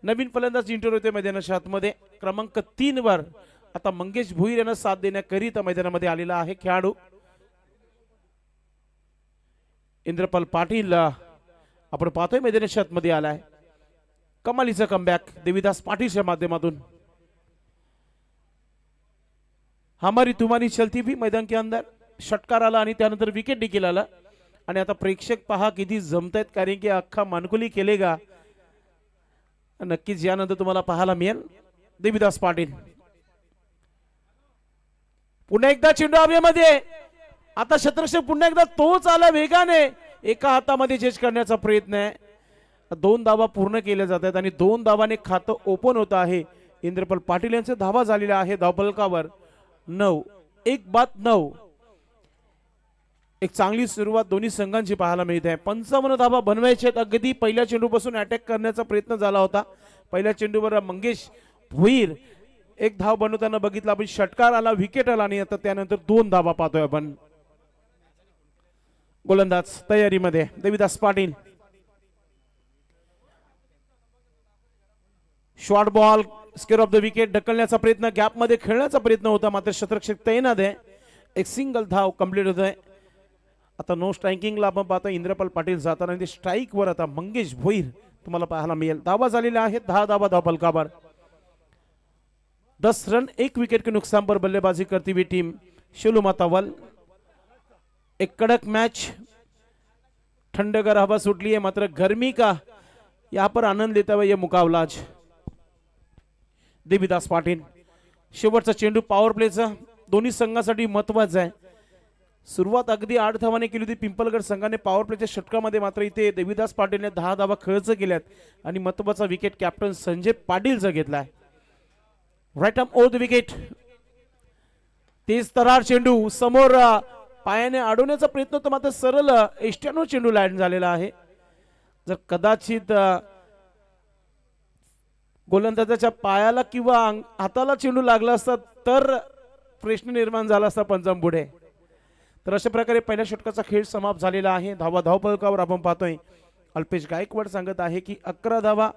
Speaker 2: नवीन फलंदाज इंटर होते मैदानाच्या आतमध्ये. क्रमांक 3 वर आता मंगेश भोईर यांना साथ देण्याकरिता मैदानामध्ये आलेला आहे खेळाडू इंद्रपाल पाटील. आपण पाहतोय मैदानाच्या आतमध्ये आलाय. कमालीचा कमबॅक देवीदास पाटीलच्या माध्यमातून. हमारी तुम्हारी चलती भी मैदान के अंदर. षटकार आला आणि त्यानंतर विकेट देखील आला आणि आता प्रेक्षक पहा किती जमतायत कारण की अख्खा मानकुली केलेगा नक्कीच यानंतर तुम्हाला पाहायला मिळेल. देवीदास पाटील पुन्हा एकदा चेंडू हवेमध्ये. आता शतरक्षक पुन्हा एकदा तोच आला वेगाने. एका हातामध्ये चेज करण्याचा प्रयत्न आहे. 2 धावा पूर्ण केल्या जात आहेत आणि 2 धावाने खातं ओपन होत आहे. इंद्रपाल पाटील यांचे धावा झालेला आहे धावफलकावर 9. 1 बाद 9. एक चांगली सुरुवात दोन्ही संघांची पाहायला मिळते आहे. 55 धावा बनवायचे आहेत. अगदी पहिल्या चेंडूपासून अटॅक करण्याचा प्रयत्न झाला होता. पहिल्या चेंडूवर मंगेश भोईर एक धाव बनवताना बघितलं आपण, षटकार आला, विकेट आला आणि आता त्यानंतर 2 धावा पाहतोय आपण. गोलंदाज तयारीमध्ये Devidas Patil. Short ball square off the wicket ढकलण्याचा प्रयत्न, गॅप मध्ये खेळण्याचा प्रयत्न होता, मात्र शतरक्षक तैनात आहे. एक सिंगल धाव कंप्लीट होत आहे. आता नो स्ट्रायकिंगला आपण पाहतो इंद्रपाल पाटील जाताना, ते स्ट्राईक वर आता मंगेश भोईर तुम्हाला पाहायला मिळेल. धावा झालेल्या आहेत 10 धावा धावफलकावर. 10 रन 1 विकेट के नुकसान पर बल्लेबाजी करती हुई टीम शिलू मातावल. एक कड़क मैच, ठंडगर हवा सुटली है, मात्र गर्मी का यहाँ पर आनंद लेता हुआ यह मुकाबला आज. देविदास पाटील शेवटचा चेंडू पॉवर प्लेचा दोन्ही संघासाठी महत्वाचा आहे. सुरुवात अगदी 8 धावाने केली होती पिंपलगड संघाने पॉवर प्लेच्या षटकामध्ये, मात्र इथे देविदास पाटीलने 10 धावा खर्च केल्यात आणि महत्वाचा विकेट कॅप्टन संजय पाटीलचा घेतलाय. Right arm over the wicket. तेज तरार चेंडू समोर पायाने अडवण्याचा प्रयत्न होता, मात्र सरळ एस्ट्यानो चेंडू लँड झालेला आहे. जर कदाचित गोलंदाजाच्या पायाला किंवा हाताला चेंडू लागला असता तर प्रश्न निर्माण झाला असता पंचाम पुढे. तर अशा प्रकारे पहिल्या षटकाचा खेळ समाप्त झालेला आहे. धावा धावफलकावर आपण पाहतोय अल्पेश गायकवाड सांगत आहे की 11 धावा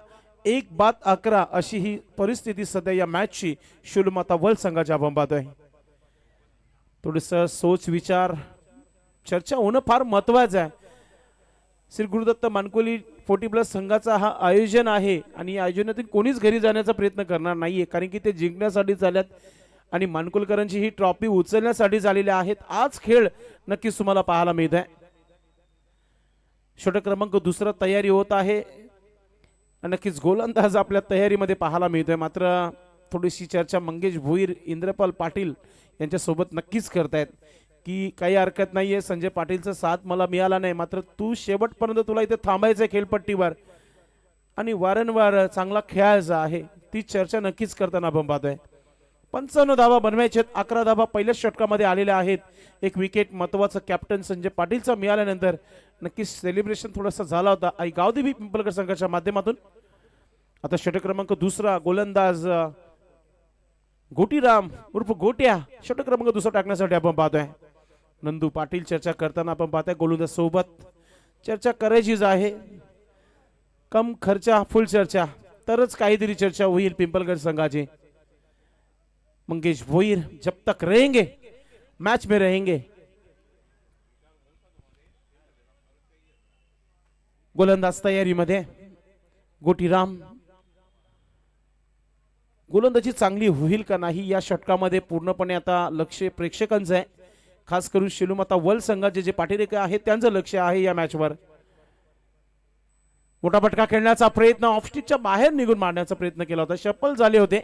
Speaker 2: 1 बाद 11 अशी ही परिस्थिती सध्या या मॅचची शिलूमाता वर्ल्ड संघाची आपण पाहतोय. थोडस सोच विचार चर्चा होणं फार महत्वाचं आहे. श्री गुरुदत्त मानकोली 40+ संघाचा हा आयोजन आहे आणि या आयोजनातून कोणीच घरी जाण्याचा प्रयत्न करणार नाहीये, कारण की ते जिंकण्यासाठी चालत आणि मानकुलकरांची ही ट्रॉफी उचलण्यासाठी झालेले आहेत. आज खेळ नक्कीच तुम्हाला पाहायला मिळत आहे. षटक क्रमांक 2 तयारी होत आहे. नक्कीच गोलंदाज आपल्या तयारीमध्ये पाहायला मिळतोय, मात्र थोडीशी चर्चा मंगेश भोईर इंद्रपाल पाटील यांच्यासोबत नक्कीच करतायत की काही हरकत नाहीये, संजय पाटीलचा साथ मला मिळाला नाही, मात्र तू शेवटपर्यंत तुला इथे थांबायचं खेळपट्टीवर आणि वारंवार चांगला खेळायचा आहे. ती चर्चा नक्कीच करताना आपण पाहतोय. 55 धावा बनवायचे आहेत. 11 धावा पहिल्याच षटकामध्ये आलेल्या आहेत. एक विकेट महत्वाचं कॅप्टन संजय पाटीलचा मिळाल्यानंतर नक्कीच सेलिब्रेशन थोडासा झाला होता आई गावदेवी पिंपलगड संघाच्या माध्यमातून. आता षटक क्रमांक 2 गोलंदाज गोटीराम उर्फ गोट्या षटक क्रमांक 2 टाकण्यासाठी आपण पाहतोय. नंदू पाटील चर्चा करताना आपण पाहतोय गोलंदाज सोबत चर्चा करायचीच आहे. कम खर्चा फुल चर्चा तरच काहीतरी चर्चा होईल पिंपलगड संघाची. मंगेश भोईर जब तक रहेंगे मैच में रहेंगे. गोलंदाज तयारीमध्ये गोटीराम. गोलंदाजी चांगली होईल का नाही या षटकामध्ये पूर्णपणे आता लक्ष प्रेक्षकांचं आहे. खास करून शिलूमाता वर्ल्ड संघाचे जे पाठीरेखे आहेत त्यांचं लक्ष आहे या मॅचवर. मोठा फटका खेळण्याचा प्रयत्न, ऑफस्टिकच्या बाहेर निघून मारण्याचा प्रयत्न केला होता, शफल झाले होते.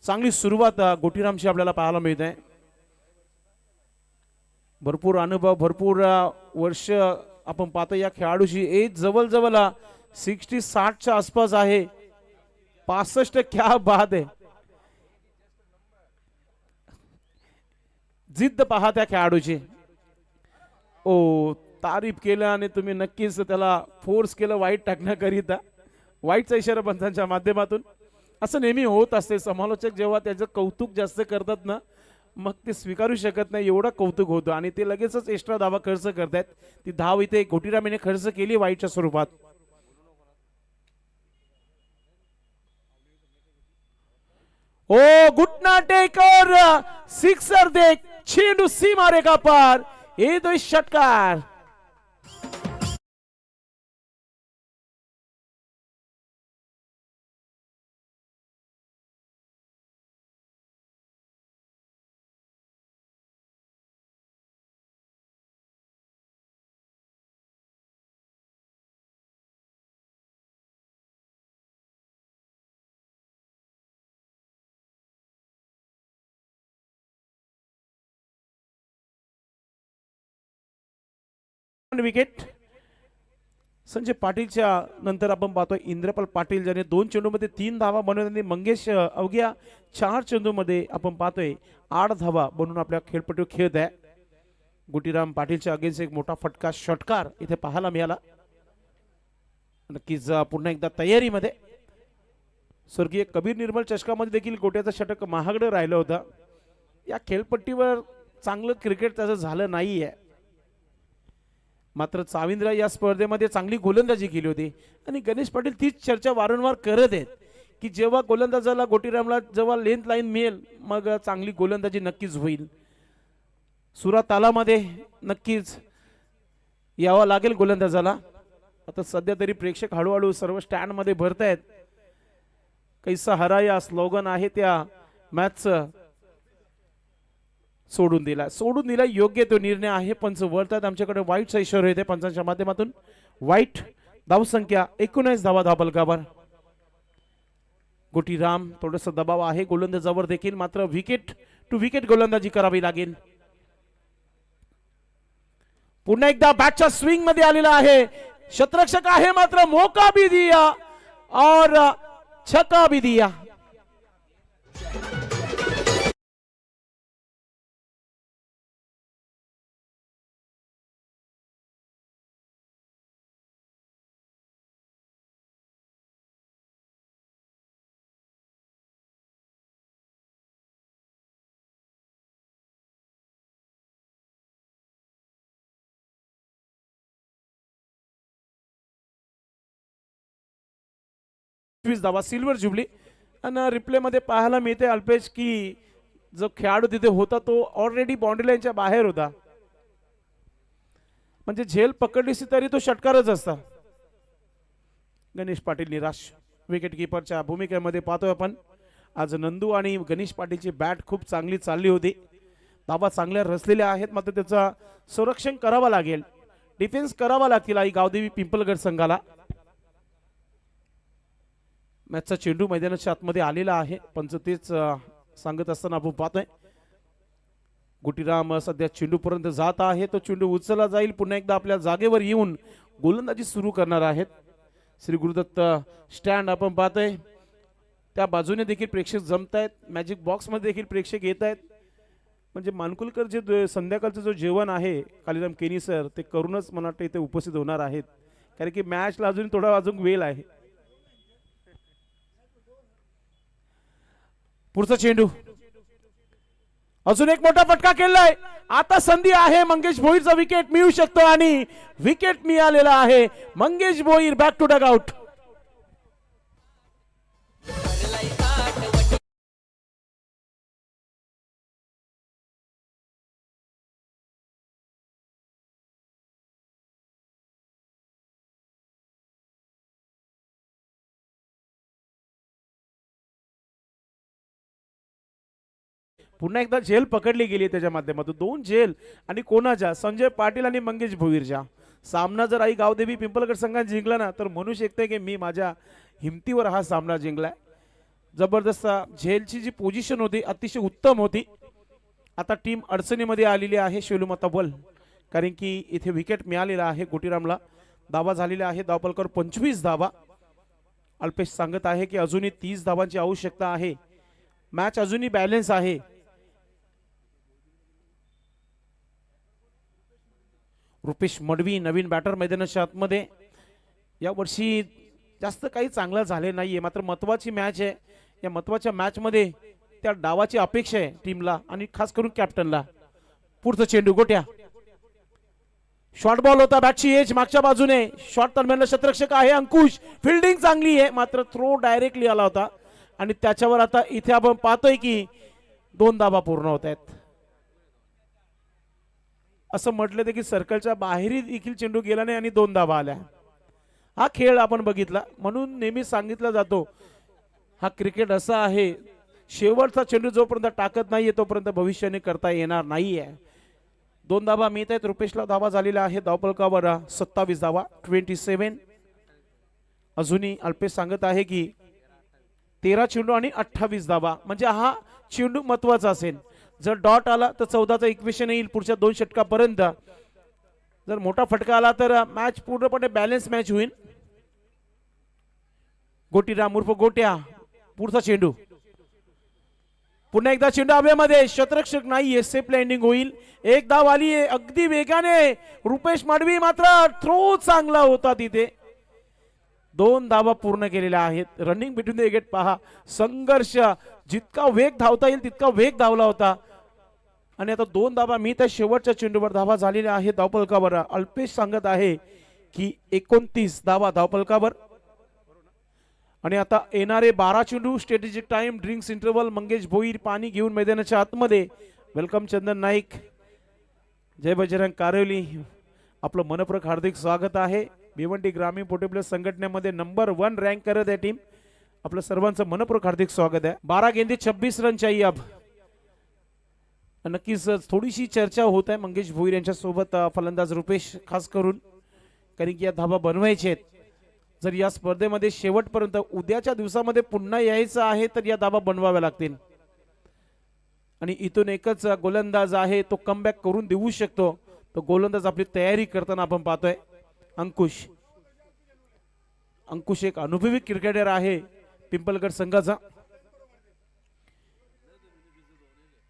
Speaker 2: चांगली सुरुवात गोटीरामची आपल्याला पाहायला मिळत आहे. भरपूर अनुभव, भरपूर वर्ष आपण पाहतो या खेळाडूची. एज जवळजवळ 60-60च्या आसपास आहे. 65 क्या बात आहे. जिद्द पहा त्या खेळाडूची. ओ तारीफ केलं आणि तुम्ही नक्कीच त्याला फोर्स केलं वाईट टाकण्याकरिता. वाईटचा इशारा पंचांच्या माध्यमातून. असं नेहमी होत असते. समालोचक जेव्हा त्याचं कौतुक जास्त करतात ना, मग ते स्वीकारू शकत नाही एवढं कौतुक होतं आणि ते लगेचच एक्स्ट्रा धावा खर्च करतात. ती धाव इथे गोटीरामीने खर्च केली वाईटच्या स्वरूपात. ओ घुटना टेक और सिक्सर देख, चेंडू सीमा रेखा पार. ये तो षटकार. विकेट संजय पाटीलच्या नंतर आपण पाहतोय इंद्रपाल पाटील ज्याने 2 चेंडूमध्ये 3 धावा बनवल्याने मंगेश अवघ्या 4 चेंडूमध्ये आपण पाहतोय 8 धावा बनवून आपल्या खेळपट्टीवर खेळत आहे. गुटीराम पाटीलच्या अगेन्स्ट एक मोठा फटका षटकार इथे पाहायला मिळाला. नक्कीच पुन्हा एकदा तयारीमध्ये. स्वर्गीय कबीर निर्मल चषकामध्ये देखील गोट्याचं षटक महागडं राहिलं होतं. या खेळपट्टीवर चांगलं क्रिकेट त्याचं झालं नाहीये. मात्र चाविंद्र या स्पर्धेमध्ये चांगली गोलंदाजी केली होती आणि गणेश पाटील तीच चर्चा वारंवार करत आहेत की जेव्हा गोलंदाजाला गोटीरामला जेव्हा लेंथ लाईन मिळेल मग चांगली गोलंदाजी नक्कीच होईल. सुरा तालामध्ये नक्कीच यावं लागेल गोलंदाजाला. आता सध्या तरी प्रेक्षक हळूहळू सर्व स्टँडमध्ये भरत आहेत. कैसा हरा या स्लोगन आहे त्या मॅचचं सोडून दिला योग्य तो निर्णय आहे. पंच वळतात आमच्याकडे वाईटचा इशारा येते पंचांच्या माध्यमातून. वाईट धावसंख्या 19 धावा धाबलकावर. गोटीराम थोडस दबाव आहे गोलंदाजावर देखील, मात्र विकेट टू विकेट गोलंदाजी करावी लागेल. पुन्हा एकदा बॅटच्या स्विंग मध्ये आलेला आहे शतरक्षक आहे, मात्र मौका भी दिया और छक्का भी दिया. धावा सिल्वर जुबली. आणि रिप्ले मध्ये पाहायला मिळते अल्पेश की जो खेळाडू तिथे होता तो ऑलरेडी बाउंड्री लाईनच्या बाहेर होता. म्हणजे झेल पकडली तरी तो षटकारच असता. गणेश पाटील निराश. विकेट किपरच्या भूमिकेमध्ये पाहतोय आपण. आज नंदू आणि गणेश पाटीलची बॅट खूप चांगली चालली होती. धावा चांगल्या रचलेल्या आहेत, मात्र त्याचा संरक्षण करावं लागेल, डिफेन्स करावा लागतील आई गावदेवी पिंपलगड संघाला. मॅचचा चेंडू मैदानाच्या आतमध्ये आलेला आहे. पंच तेच सांगत असताना आपण पाहतोय. गुटीराम सध्या चेंडूपर्यंत जात आहे. तो चेंडू उचलला जाईल. पुन्हा एकदा आपल्या जागेवर येऊन गोलंदाजी सुरू करणार आहेत. श्री गुरुदत्त स्टँड आपण पाहतोय. त्या बाजूने देखील प्रेक्षक जमत आहेत. मॅजिक बॉक्स मध्ये देखील प्रेक्षक येत आहेत. म्हणजे मानकुलकर जे संध्याकाळचं जो जेवण आहे कालीराम केनी सर ते करूनच मला वाटतं इथे उपस्थित होणार आहेत, कारण की मॅचला अजून थोडा वेळ आहे. पुढचा चेंडू अजून एक मोठा फटका केलाय. आता संधी आहे मंगेश भोईरचा विकेट मिळू शकतो आणि विकेट मिळालेला आहे. Mangesh Bhoir back to dugout. पुन्हा एकदा झेल पकडली गेली त्याच्या माध्यमातून. 2 झेल आणि कोणाच्या? संजय पाटील आणि मंगेश भोईरच्या. सामना जर आई गावदेवी पिंपलगड संघाने जिंकला ना तर म्हणू शकते की मी माझ्या हिमतीवर हा सामना जिंकलाय. जबरदस्त झेलची जी पोझिशन होती अतिशय उत्तम होती. आता टीम अडचणीमध्ये आलेली आहे शेलूमाता बल, कारण की इथे विकेट मिळालेला आहे गोटीरामला. धावा झालेला आहे धावपलकर 25 धावा. अल्पेश सांगत आहे की अजूनही 30 धावांची आवश्यकता आहे. मॅच अजूनही बॅलन्स आहे. रुपेश मडवी नवीन बॅटर मैदानाच्या आतमध्ये. या वर्षी जास्त काही चांगलं झाले नाहीये, मात्र महत्वाची मॅच आहे. या महत्वाच्या मॅच मध्ये त्या डावाची अपेक्षा आहे टीमला आणि खास करून कॅप्टनला. पुढचा चेंडू गोट्या. शॉर्ट बॉल होता, बॅटची एज मागच्या बाजूने. शॉर्ट दरम्यानला शतरक्षक आहे अंकुश. फिल्डिंग चांगली आहे, मात्र थ्रो डायरेक्टली आला होता आणि त्याच्यावर आता इथे आपण पाहतोय की 2 धावा पूर्ण होत आहेत. असं म्हटलं ते की सर्कलच्या बाहेरही देखील चेंडू गेला नाही आणि 2 धावा आल्या. हा खेळ आपण बघितला म्हणून नेहमी सांगितला जातो हा क्रिकेट असा आहे, शेवटचा चेंडू जोपर्यंत टाकत नाहीये तोपर्यंत भविष्याने करता येणार नाहीये. 2 धावा मिळत आहेत. रुपेशला धावा झालेला आहे धावपलकावर 27 धावा 27. अजूनही अल्पेश सांगत आहे की 13 चेंडू आणि 28 धावा, म्हणजे हा चेंडू महत्वाचा असेल. जर डॉट आला तर 14चा इक्वेशन येईल पुढच्या 2 षटकापर्यंत. जर मोठा फटका आला तर मॅच पूर्णपणे बॅलन्स मॅच होईल. गोटीराम उर्फ गोट्या. पुढचा चेंडू पुन्हा एकदा चेंडू हवेमध्ये, शतरक्षक नाहीये, सेफ लँडिंग होईल. एक धाव आली आहे अगदी वेगाने. रुपेश माडवी मात्र थ्रो चांगला होता तिथे. 2 धावा पूर्ण केलेल्या आहेत. रनिंग बिटवीन द विकेट पहा, संघर्ष, जितका वेग धावता येईल तितका वेग धावला होता. आणि आता 2 धावा मी त्या शेवटच्या चेंडूवर धावा झालेल्या आहेत धावफलकावर. अल्पेश सांगत आहे की 29 धावा धावफलकावर. आणि आता येणारे 12 चेंडू, strategic time, drinks interval. Mangesh Bhoir पाणी घेऊन मैदानाच्या आतमध्ये. वेलकम चंदन नाईक, जय बजरंग कारवली, आपलं मनपूर्वक हार्दिक स्वागत आहे. भिवंडी ग्रामीण पोटे संघटनेमध्ये नंबर 1 रँक करत आहे टीम. आपलं सर्वांचं मनपूर्वक हार्दिक स्वागत आहे. 12 गेंदे 26 रन चाहिए अब. नक्कीच थोडीशी चर्चा होत आहे मंगेश भोईर यांच्या सोबत फलंदाज रुपेश खास करून, कारण की या धाबा बनवायचे आहेत. जर या स्पर्धेमध्ये शेवटपर्यंत उद्याच्या दिवसामध्ये पुन्हा यायचं आहे तर या धाबा बनवाव्या लागतील. आणि इथून एकच गोलंदाज आहे तो कमबॅक करून देऊ शकतो. तो गोलंदाज आपली तयारी करताना आपण पाहतोय अंकुश. अंकुश एक अनुभवी क्रिकेटर आहे पिंपलगड संघाचा.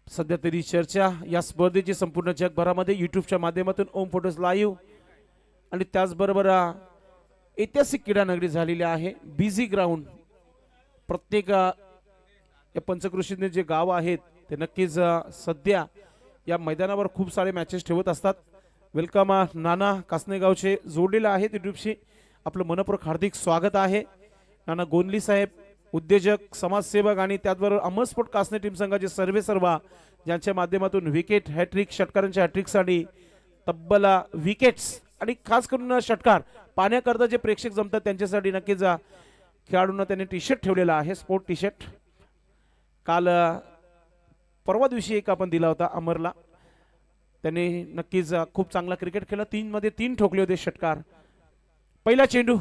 Speaker 2: सध्या तरी चर्चा या स्पर्धेची संपूर्ण जगभरामध्ये युट्यूबच्या माध्यमातून ओम फोटोज लाईव्ह आणि त्याचबरोबर ऐतिहासिक क्रीडा नगरी झालेली आहे. Busy ground. प्रत्येक या पंचक्रोशीतले जे गाव आहेत ते नक्कीच सध्या या मैदानावर खूप सारे मॅचेस ठेवत असतात. वेलकम नाना कासनेगावचे जोडलेले आहेत युट्यूबशी. आपलं मनपूर्वक हार्दिक स्वागत आहे. नाना गोंदली साहेब, उद्योजक, समाजसेवक आणि त्याचबरोबर अमरस्पोर्ट कासने टीम संघाचे सर्वेसर्वा, ज्यांच्या माध्यमातून विकेट, हॅट्रिक, षटकारांच्या हॅट्रिकसाठी तब्बल विकेट्स आणि खास करून षटकार पाहण्याकरता जे प्रेक्षक जमतात त्यांच्यासाठी नक्कीच खेळाडूंना त्यांनी टी शर्ट ठेवलेला आहे, स्पोर्ट टी शर्ट. काल परवा दिवशी एक आपण दिला होता अमरला. त्यांनी नक्कीच खूप चांगला क्रिकेट खेळला. 3 मध्ये 3 ठोकले होते षटकार. पहिला चेंडू,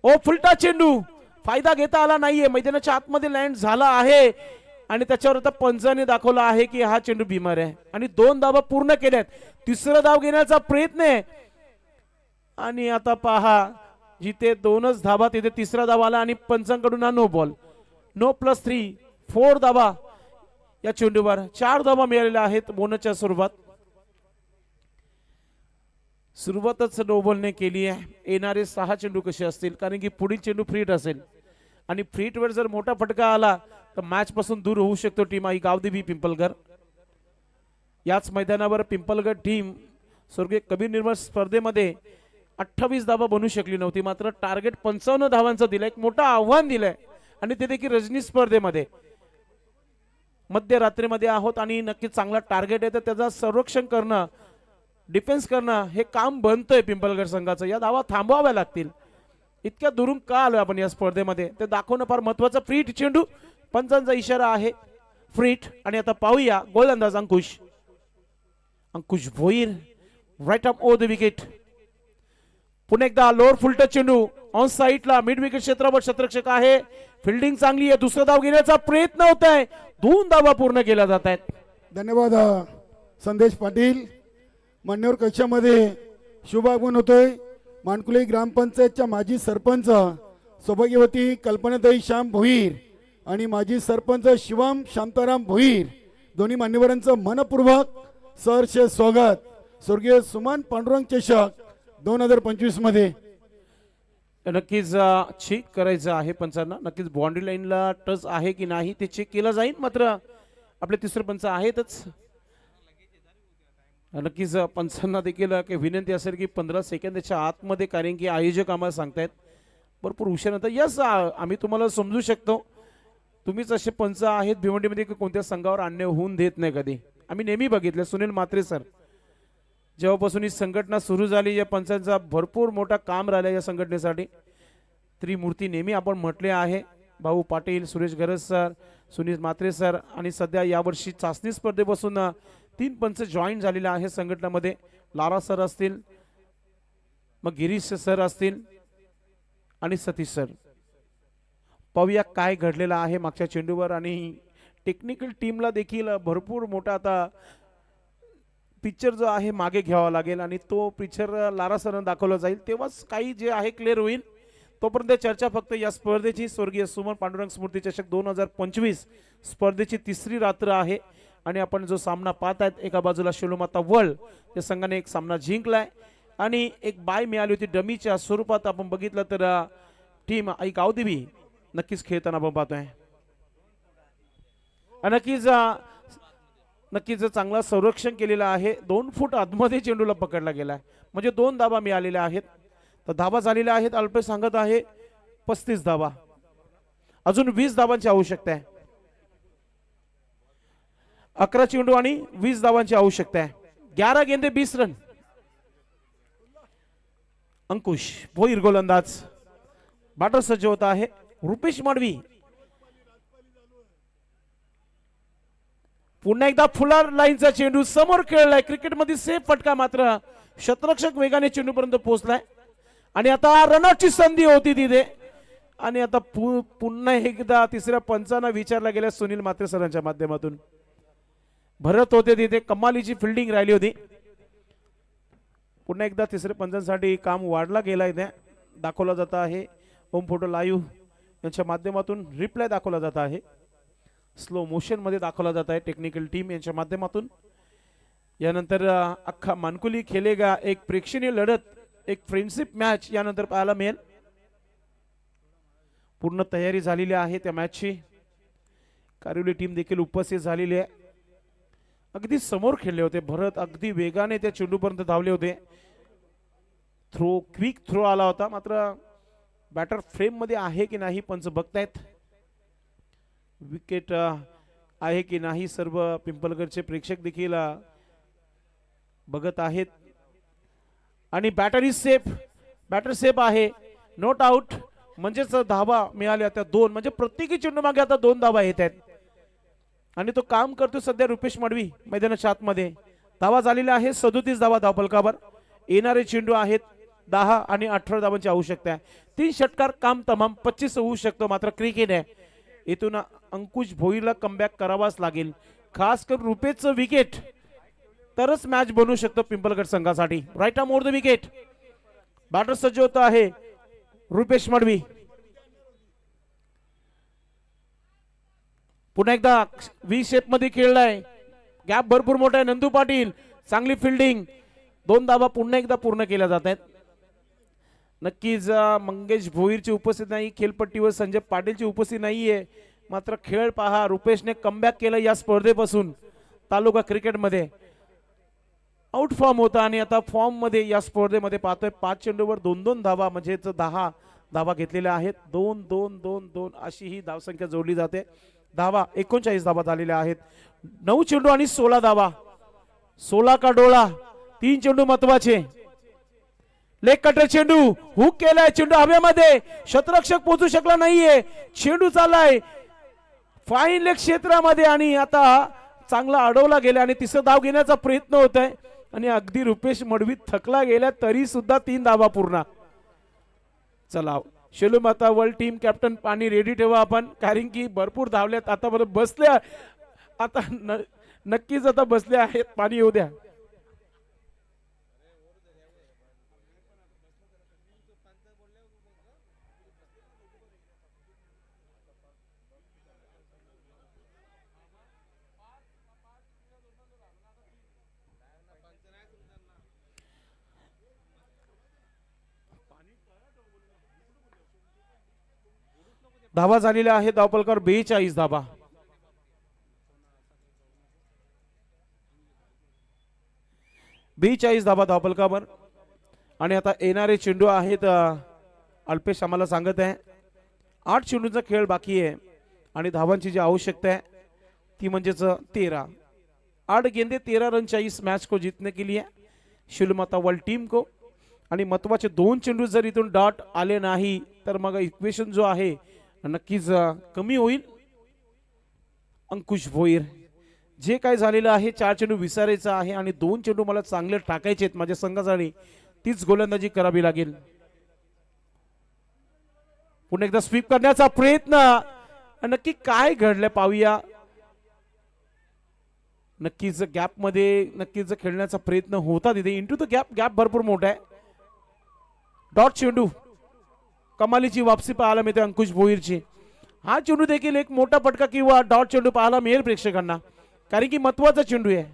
Speaker 2: ओ फुलटा चेंडू, फायदा घेता आला नाहीये. मैदानाच्या आतमध्ये लँड झाला आहे आणि त्याच्यावर आता पंचाने दाखवला आहे की हा चेंडू बिमार आहे. आणि 2 धावा पूर्ण केल्यात. तिसरा धाव घेण्याचा प्रयत्न आहे आणि आता पहा, जिथे 2च धावा तिथे तिसरा धावा आला आणि पंचांकडून हा नो बॉल. नो +3, 4 धावा या चेंडूवर. 4 धावा मिळालेल्या आहेत बोनसच्या स्वरूपात. सुरुवातच नो बॉलने केली आहे. येणारे 6 चेंडू कसे असतील, कारण की पुढील चेंडू फ्रीट असेल आणि फ्रीटवर जर मोठा फटका आला तर मॅच पासून दूर होऊ शकतो टीम आई गावदेवी पिंपलगड. याच मैदानावर पिंपलगड टीम स्वर्गीय कबीर निर्मळ स्पर्धेमध्ये 28 धावा बनवू शकली नव्हती. मात्र टार्गेट 55 धावांचं दिलं. एक मोठं आव्हान दिलंय आणि ते देखील रजनी स्पर्धेमध्ये. मध्यरात्रीमध्ये आहोत आणि नक्कीच चांगला टार्गेट आहे तर त्याचं संरक्षण करणं, डिफेन्स करणं हे काम बनतंय पिंपलगड संघाचं. या धावा थांबवाव्या लागतील. इतक्या दुरून का आलो आपण या स्पर्धेमध्ये ते दाखवणं फार महत्वाचं. फ्रीट चेंडू, पंचांचा इशारा आहे फ्रीट. आणि आता पाहूया गोलंदाज Ankush. Ankush Bhoir, right arm over the wicket. पुन्हा एकदा लोअर फुलट चेंडू ऑन साईडला मिड विकेट क्षेत्रावर शतरक्षक आहे. फिल्डिंग चांगली आहे. दुसरा धाव घेण्याचा प्रयत्न होत आहे. 2 धावा पूर्ण केल्या जात आहेत.
Speaker 1: धन्यवाद संदेश पाटील. मान्यवर कक्षामध्ये शुभागमन होतोय मानकुली ग्रामपंचायतच्या माजी सरपंच सौभाग्यवती कल्पनाताई श्याम भोईर आणि माजी सरपंच शिवम शांताराम भोईर, दोन्ही मान्यवरांचं मनपूर्वक सहर्ष स्वागत. स्वर्गीय सुमन पांडुरंग चषक 2025 मध्ये.
Speaker 2: नक्कीच चेक करायचं आहे पंचांना. नक्कीच बाउंड्री लाईनला टच आहे की नाही ते चेक केलं जाईल. मात्र आपले तिसरे पंच आहेतच. नक्कीच पंचांना देखील विनंती असेल की 15 सेकंदाच्या आतमध्ये, कारण की आयोजक आम्हाला सांगतायत भरपूर उशीर. यस, आम्ही तुम्हाला समजू शकतो. तुम्हीच असे पंच आहेत भिवंडीमध्ये की कोणत्या संघावर अन्याय होऊन देत नाही कधी. आम्ही नेहमी बघितलं. सुनील म्हात्रे सर, जेव्हापासून ही संघटना सुरू झाली या पंचांचा भरपूर मोठा काम राहिलं या संघटनेसाठी. त्रिमूर्ती नेहमी आपण म्हटले आहे. भाऊ पाटील, सुरेश गरज सर, सुनील म्हात्रे सर आणि सध्या यावर्षी चाचणी स्पर्धेपासून 3 पंच जॉईन झालेले आहे संघटनेमध्ये. लारा सर असतील, मग गिरीश सर असतील आणि सतीश सर. पाहूया काय घडलेलं आहे मागच्या चेंडूवर. आणि टेक्निकल टीमला देखील भरपूर मोठा आता पिक्चर जो आहे मागे घ्यावा लागेल आणि तो पिक्चर लारा सरनं दाखवला जाईल तेव्हाच काही जे आहे क्लिअर होईल. तोपर्यंत चर्चा फक्त या स्पर्धेची स्वर्गीय सुमन पांडुरंग स्मृती चषक 2025 स्पर्धेची तिसरी रात्र आहे आणि आपण जो सामना पाहत आहेत एका बाजूला शेलूमाता वर्ल्ड या संघाने एक सामना जिंकलाय आणि एक बाय मिळाली होती डमीच्या स्वरूपात आपण बघितलं तर टीम आई गावदेवी नक्कीच खेळताना आपण पाहतोय नक्कीच चांगला संरक्षण केलेलं आहे 2 फूट आतमध्ये चेंडूला पकडला गेलाय म्हणजे 2 धाबा मिळालेल्या आहेत तर धाबा झालेल्या आहेत अल्पेश सांगत आहे 35 धाबा अजून 20 धाबांची आवश्यकता आहे 11 चेंडू आणि 20 धाबांची आवश्यकता आहे 11 गेंदे 20 रन अंकुश भोईर गोलंदाज बॅटर सज्ज होता आहे रुपेश माडवी पुन्हा एकदा फुलार लाईनचा चेंडू समोर खेळलाय क्रिकेटमध्ये सेफ फटका मात्र शतरक्षक वेगाने चेंडू पर्यंत पोहोचलाय आणि आता रनआउटची संधी होती तिथे आणि आता पुन्हा एकदा तिसऱ्या पंचांना विचारला गेल्या सुनील मात्रे सरांच्या माध्यमातून भरत होते तिथे कमालीची फिल्डिंग राहिली होती पुन्हा एकदा तिसऱ्या पंचांसाठी काम वाढला गेलाय त्या दाखवला जात आहे होम फोटो लाईव्ह यांच्या माध्यमातून रिप्लाय दाखवला जात आहे स्लो मोशन मध्ये दाखवला जात आहे टेक्निकल टीम यांच्या माध्यमातून यानंतर अख्खा मानकुली खेळेगा एक प्रेक्षणीय लढत एक फ्रेंडशिप मॅच यानंतर पाहायला मिळेल पूर्ण तयारी झालेली आहे त्या मॅचची कारिवली टीम देखील उपस्थित झालेली आहे अगदी समोर खेळले होते भरत अगदी वेगाने त्या चेंडूपर्यंत धावले होते क्विक थ्रो आला होता मात्र बॅटर फ्रेम मध्ये आहे की नाही पंच बघतायत विकेट आहे की नाही सर्व पिंपलगडचे प्रेक्षक देखील बघत आहेत आणि बॅटर सेफ आहे नॉट आउट म्हणजेच धावा मिळाल्या त्या 2 म्हणजे प्रत्येकी चेंडू मागे आता 2 धावा येत आहेत आणि तो काम करतो सध्या रुपेश माडवी मैदानाच्या आतमध्ये धावा झालेल्या आहे 37 धावा धावफलकावर येणारे चेंडू आहेत 10 आणि 18 धावांची आवश्यकता आहे 3 षटकार काम तमाम 25 होऊ शकतो मात्र क्रिकेट आहे इथून अंकुश भोईरला कमबॅक करावाच लागेल खास करून रुपेशचं विकेट तरच मॅच बनवू शकतो पिंपलगड संघासाठी right arm over the wicket batter सज्ज होत आहे रुपेश माडवी पुन्हा एकदा व्ही शेप मध्ये खेळलाय गॅप भरपूर मोठा आहे नंदू पाटील चांगली फिल्डिंग 2 धावा पुन्हा एकदा पूर्ण केल्या जात आहेत नक्कीच मंगेश भोईरची उपस्थिती नाही खेळपट्टीवर संजय पाटीलची उपस्थिती नाहीये मात्र खेळ पहा रुपेशने कमबॅक केलं या स्पर्धेपासून तालुका क्रिकेटमध्ये आउट फॉर्म होता आणि आता फॉर्म मध्ये या स्पर्धेमध्ये पाहतोय 5 चेंडूवर 2-2 धावा म्हणजे 10 धावा घेतलेल्या आहेत 2-2-2-2 अशी ही धावसंख्या जोडली जाते धावा 39 धावा झालेल्या आहेत 9 चेंडू आणि 16 धावा 16 का डोळा 3 चेंडू महत्वाचे लेग कटर चेंडू हुक केलाय चेंडू हवेमध्ये शतरक्षक पोहोचू शकला नाहीये चेंडू चाललाय फाईन लेग क्षेत्रामध्ये आणि आता चांगला अडवला गेला आणि तिसरा धाव घेण्याचा प्रयत्न होत आहे आणि अगदी रुपेश मडवी थकला गेला तरी सुद्धा 3 धावा पूर्ण चला शेलूमाता वर्ल्ड टीम कॅप्टन पाणी रेडी ठेवा आपण कारण की भरपूर धावल्यात आता बरं बसल्या आता नक्कीच आता बसले आहेत पाणी येऊ द्या धावा झालेल्या आहे धावपलकावर 42 धावा धावपलकावर आणि आता येणारे चेंडू आहेत अल्पेश आम्हाला सांगत आहे 8 चेंडूंचा खेळ बाकी आहे आणि धावांची जी आवश्यकता आहे ती म्हणजेच 13 8 गेंदे 13 रन चाहिए इस मैच को जीतने के लिए शेलूमाता वर्ल्ड टीम को आणि महत्वाचे 2 चेंडू जर इथून डॉट आले नाही तर मग इक्वेशन जो आहे नक्कीच कमी होईल अंकुश भोईर जे काय झालेलं आहे 4 चेंडू विसारायचा आहे आणि 2 चेंडू मला चांगले टाकायचे आहेत माझ्या संघासाठी तीच गोलंदाजी करावी लागेल पुन्हा एकदा स्वीप करण्याचा प्रयत्न नक्की काय घडलं पाहूया नक्कीच गॅप मध्ये नक्कीच खेळण्याचा प्रयत्न होता तिथे इंटू द गॅप भरपूर मोठा आहे डॉट चेंडू कमालीची वापसी पाहायला मिळते अंकुश भोईरची. हा चेंडू देखील एक मोठा फटका किंवा डॉट चेंडू पाहायला मिळेल प्रेक्षकांना, कारण की महत्वाचा चेंडू आहे.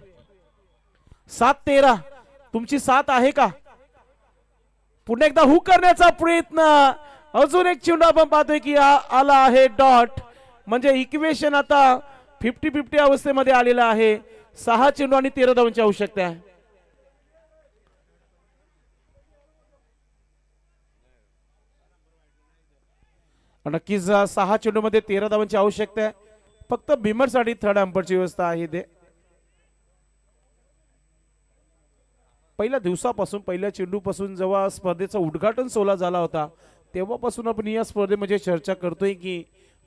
Speaker 2: 7-13 तुमची साथ आहे का? पुन्हा एकदा हुक करण्याचा प्रयत्न. अजून एक चेंडू आपण पाहतोय की आला आहे डॉट. म्हणजे इक्वेशन आता 50-50 अवस्थेमध्ये आलेला आहे. 6 चेंडू आणि 13 धावांची आवश्यकता आहे. नक्कीच 6 चेंडू मध्ये 13 धावांची आवश्यकता आहे. फक्त भीमरसाठी थर्ड अंपरची व्यवस्था आहे. ते पहिल्या दिवसापासून पहिल्या चेंडूपासून जेव्हा स्पर्धेचं उद्घाटन सोहळा झाला होता तेव्हापासून आपण या स्पर्धेमध्ये चर्चा करतोय की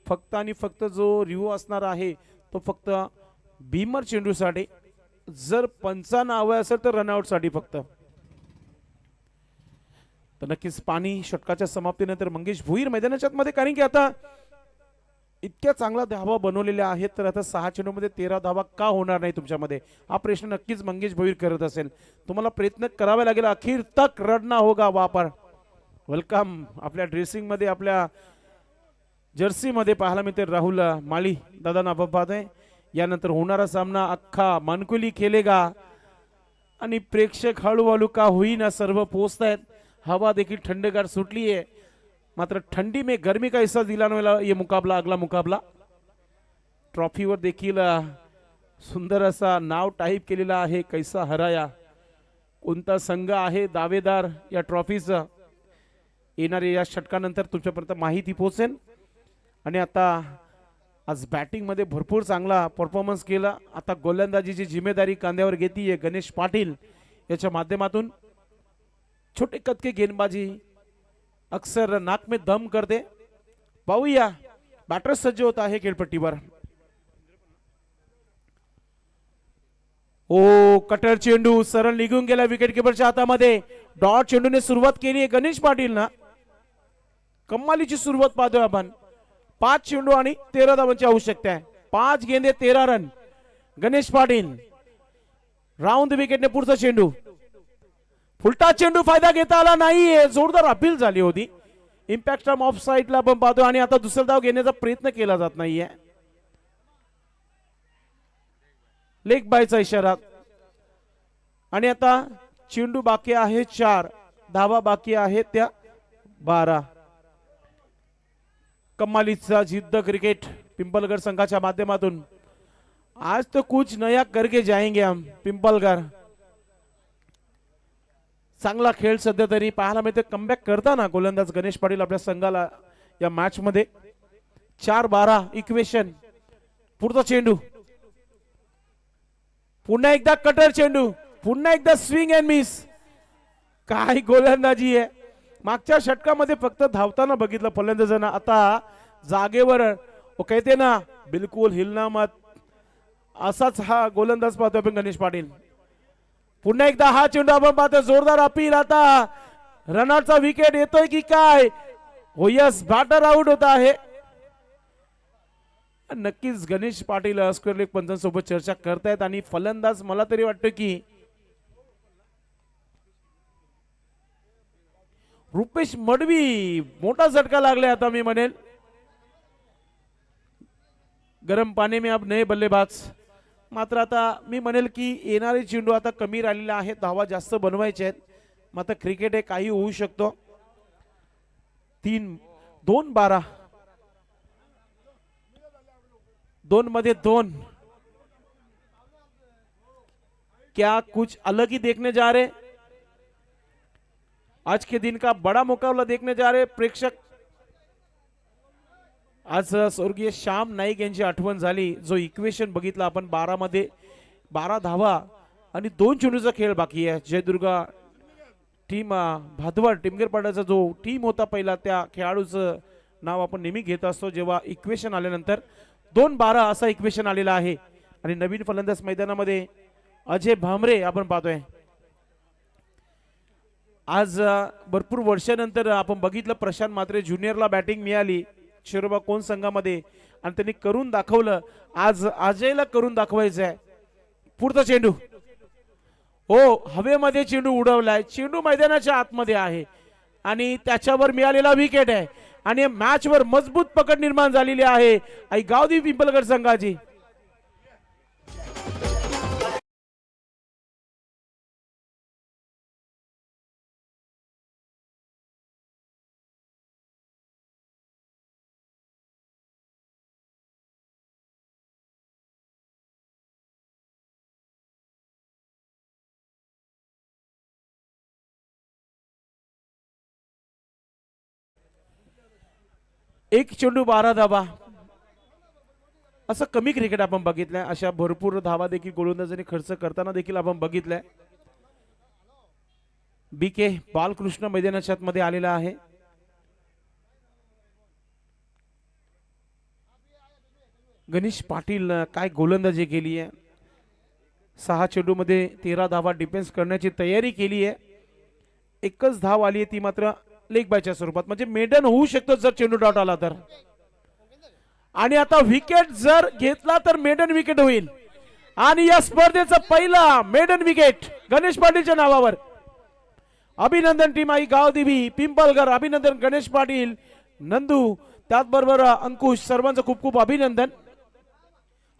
Speaker 2: फक्त आणि फक्त जो रिव्ह्यू असणार आहे तो फक्त भीमर चेंडूसाठी. जर पंचांना हवं असेल तर रनआउटसाठी फक्त. तर नक्कीच पाणी षटकाच्या समाप्तीनंतर मंगेश भोईर मैदानाच्या मध्ये, कारण की आता इतक्या चांगला धावा बनवलेल्या आहेत तर आता 6 चेंडूमध्ये 13 धावा का होणार नाही तुमच्यामध्ये, हा प्रश्न नक्कीच मंगेश भोईर करत असेल. तुम्हाला प्रयत्न करावे लागेल. अखेर तक रडना होगा वापर. वेलकम आपल्या ड्रेसिंग मध्ये, आपल्या जर्सी मध्ये पाहायला मिळते राहुल माळी दादा ना पाहतोय. यानंतर होणारा सामना अख्खा मानकुली खेळेगा आणि प्रेक्षक हळूहळू का होईना सर्व पोहोचतायत. हवा देखील ठंडगार सुटली आहे, मात्र ठंडी में गर्मी का हिस्सा दिलाने वाला ये मुकाबला, अगला मुकाबला. ट्रॉफीवर देखील सुंदर असा नाव टाईप केलेला आहे, कैसा हराया. कोणता संघ आहे दावेदार या ट्रॉफीचा, येणारे या षटकानंतर तुमच्यापर्यंत माहिती पोहोचेल. आणि आता आज बॅटिंग मध्ये भरपूर चांगला परफॉर्मन्स केला. आता गोलंदाजीची जिम्मेदारी कांद्यावर घेतीये गणेश पाटील याच्या माध्यमातून. छोटे कदके गेंदबाजी अक्सर नाक में दम करते. पाहूया बॅटर सज्ज होत आहे खेळपट्टीवर. ओ कटर चेंडू सरळ निघून गेला विकेट किपरच्या हातामध्ये. डॉट चेंडूने सुरुवात केली आहे गणेश पाटील ना. कमालीची सुरुवात पाहतोय आपण. 5 चेंडू आणि 13 धावांची आवश्यकता आहे. 5 गेंदे 13 रन. गणेश पाटील राऊंड विकेटने पुढचा चेंडू. फुलटा चेंडू फायदा घेता आला नाहीये. जोरदार अपील झाली होती. इम्पॅक्ट फ्रॉम ऑफ साइडला आपण पाहतो आणि आता दुसरा धाव घेण्याचा प्रयत्न केला जात नाहीये. लेग बायचा इशारा. आणि आता चेंडू बाकी आहे 4, धावा बाकी आहेत त्या 12. कमालीचा जिद्द क्रिकेट पिंपलगड संघाच्या माध्यमातून. आज तो कुछ नया करके जाएंगे हम पिंपलगड. चांगला खेळ सध्या तरी पाहायला मिळते. कमबॅक करताना गोलंदाज गणेश पाटील आपल्या संघाला या मॅच मध्ये. 4-12 इक्वेशन. पुढचा चेंडू. पुन्हा एकदा कटर चेंडू. पुन्हा एकदा स्विंग अँड मिस. काय गोलंदाजी आहे. मागच्या षटकामध्ये फक्त धावताना बघितलं फलंदाजांना. आता जागेवर कहते ना बिलकुल हिलना मत, असाच हा गोलंदाज पाहतो आपण गणेश पाटील. पुन्हा एकदा हा चेंडू आपण पाहतो. जोरदार अपील. आता रनआउटचा विकेट येतोय की काय. हो यस, बॅटर आउट होत आहे. नक्कीच गणेश पाटील स्क्वेअर लेग पंचांसोबत चर्चा करतायत आणि फलंदाज मला तरी वाटतं की रुपेश मडवी. मोठा झटका लागला आता मी म्हणेल. गरम पाणी में अब नए बल्लेबाज. मात्र आता मी म्हणेल की येणारे चेंडू आता कमी राहिलेला आहे. धावा जास्त बनवायचे आहेत. मात्र क्रिकेट हे काही होऊ शकतो. 2-12 2 मध्ये 2. क्या कुछ अलग ही देखने जा रहे. आज के दिन का बड़ा मुकाबला देखने जा रहे प्रेक्षक. आज स्वर्गीय श्याम नाईक यांची आठवण झाली. जो इक्वेशन बघितला आपण 12 मध्ये 12 धावा आणि 2 चेंडूचा खेळ बाकी आहे. जयदुर्गा टीम भादवड टिमगरपाड्याचा जो टीम होता पहिला, त्या खेळाडूचं नाव आपण नेहमी घेत असतो जेव्हा इक्वेशन आल्यानंतर. 2-12 असा इक्वेशन आलेला आहे. आणि नवीन फलंदाज मैदानामध्ये अजय भामरे आपण पाहतोय. आज भरपूर वर्षानंतर आपण बघितलं प्रशांत म्हात्रे ज्युनियरला बॅटिंग मिळाली शिरोबा कोण संघामध्ये आणि त्यांनी करून दाखवलं. आज अजयला करून दाखवायचं आहे. पुढचा चेंडू. हो हवेमध्ये चेंडू उडवलाय. चेंडू मैदानाच्या आतमध्ये आहे. आणि त्याच्यावर मिळालेला विकेट आहे आणि मॅचवर मजबूत पकड निर्माण झालेली आहे आई गावदेवी पिंपलगड संघाची. एक चेंडू 12 धावा, असं कमी क्रिकेट आपण बघितलंय. अशा भरपूर धावा देखील गोलंदाजांनी खर्च करताना देखील आपण बघितलंय. BK बालकृष्ण मैदानाच्या मध्ये आलेला आहे. गणेश पाटील काय गोलंदाजी केली आहे. 6 चेंडू मध्ये 13 धावा डिफेन्स करण्याची तयारी केली आहे. एकच धाव आली आहे, ती मात्र लेग बायच्या स्वरूपात, म्हणजे मेडन होऊ शकतो जर चेंडू डॉट आला तर. आणि आता विकेट जर घेतला तर मेडन विकेट होईल आणि या स्पर्धेचा पहिला मेडन विकेट गणेश पाटीलच्या नावावर. अभिनंदन टीम आई गावदेवी पिंपलगड, अभिनंदन गणेश पाटील, नंदू, त्याचबरोबर अंकुश, सर्वांचं खूप खूप अभिनंदन.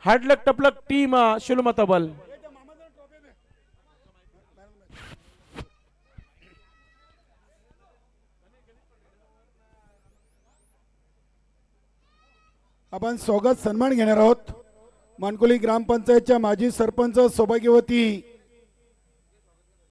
Speaker 2: हार्डलक टपलक टीम शिलमतबल.
Speaker 1: आपण स्वागत सन्मान घेणार आहोत. मानकोली ग्रामपंचायतच्या माजी सरपंच सौभाग्यवती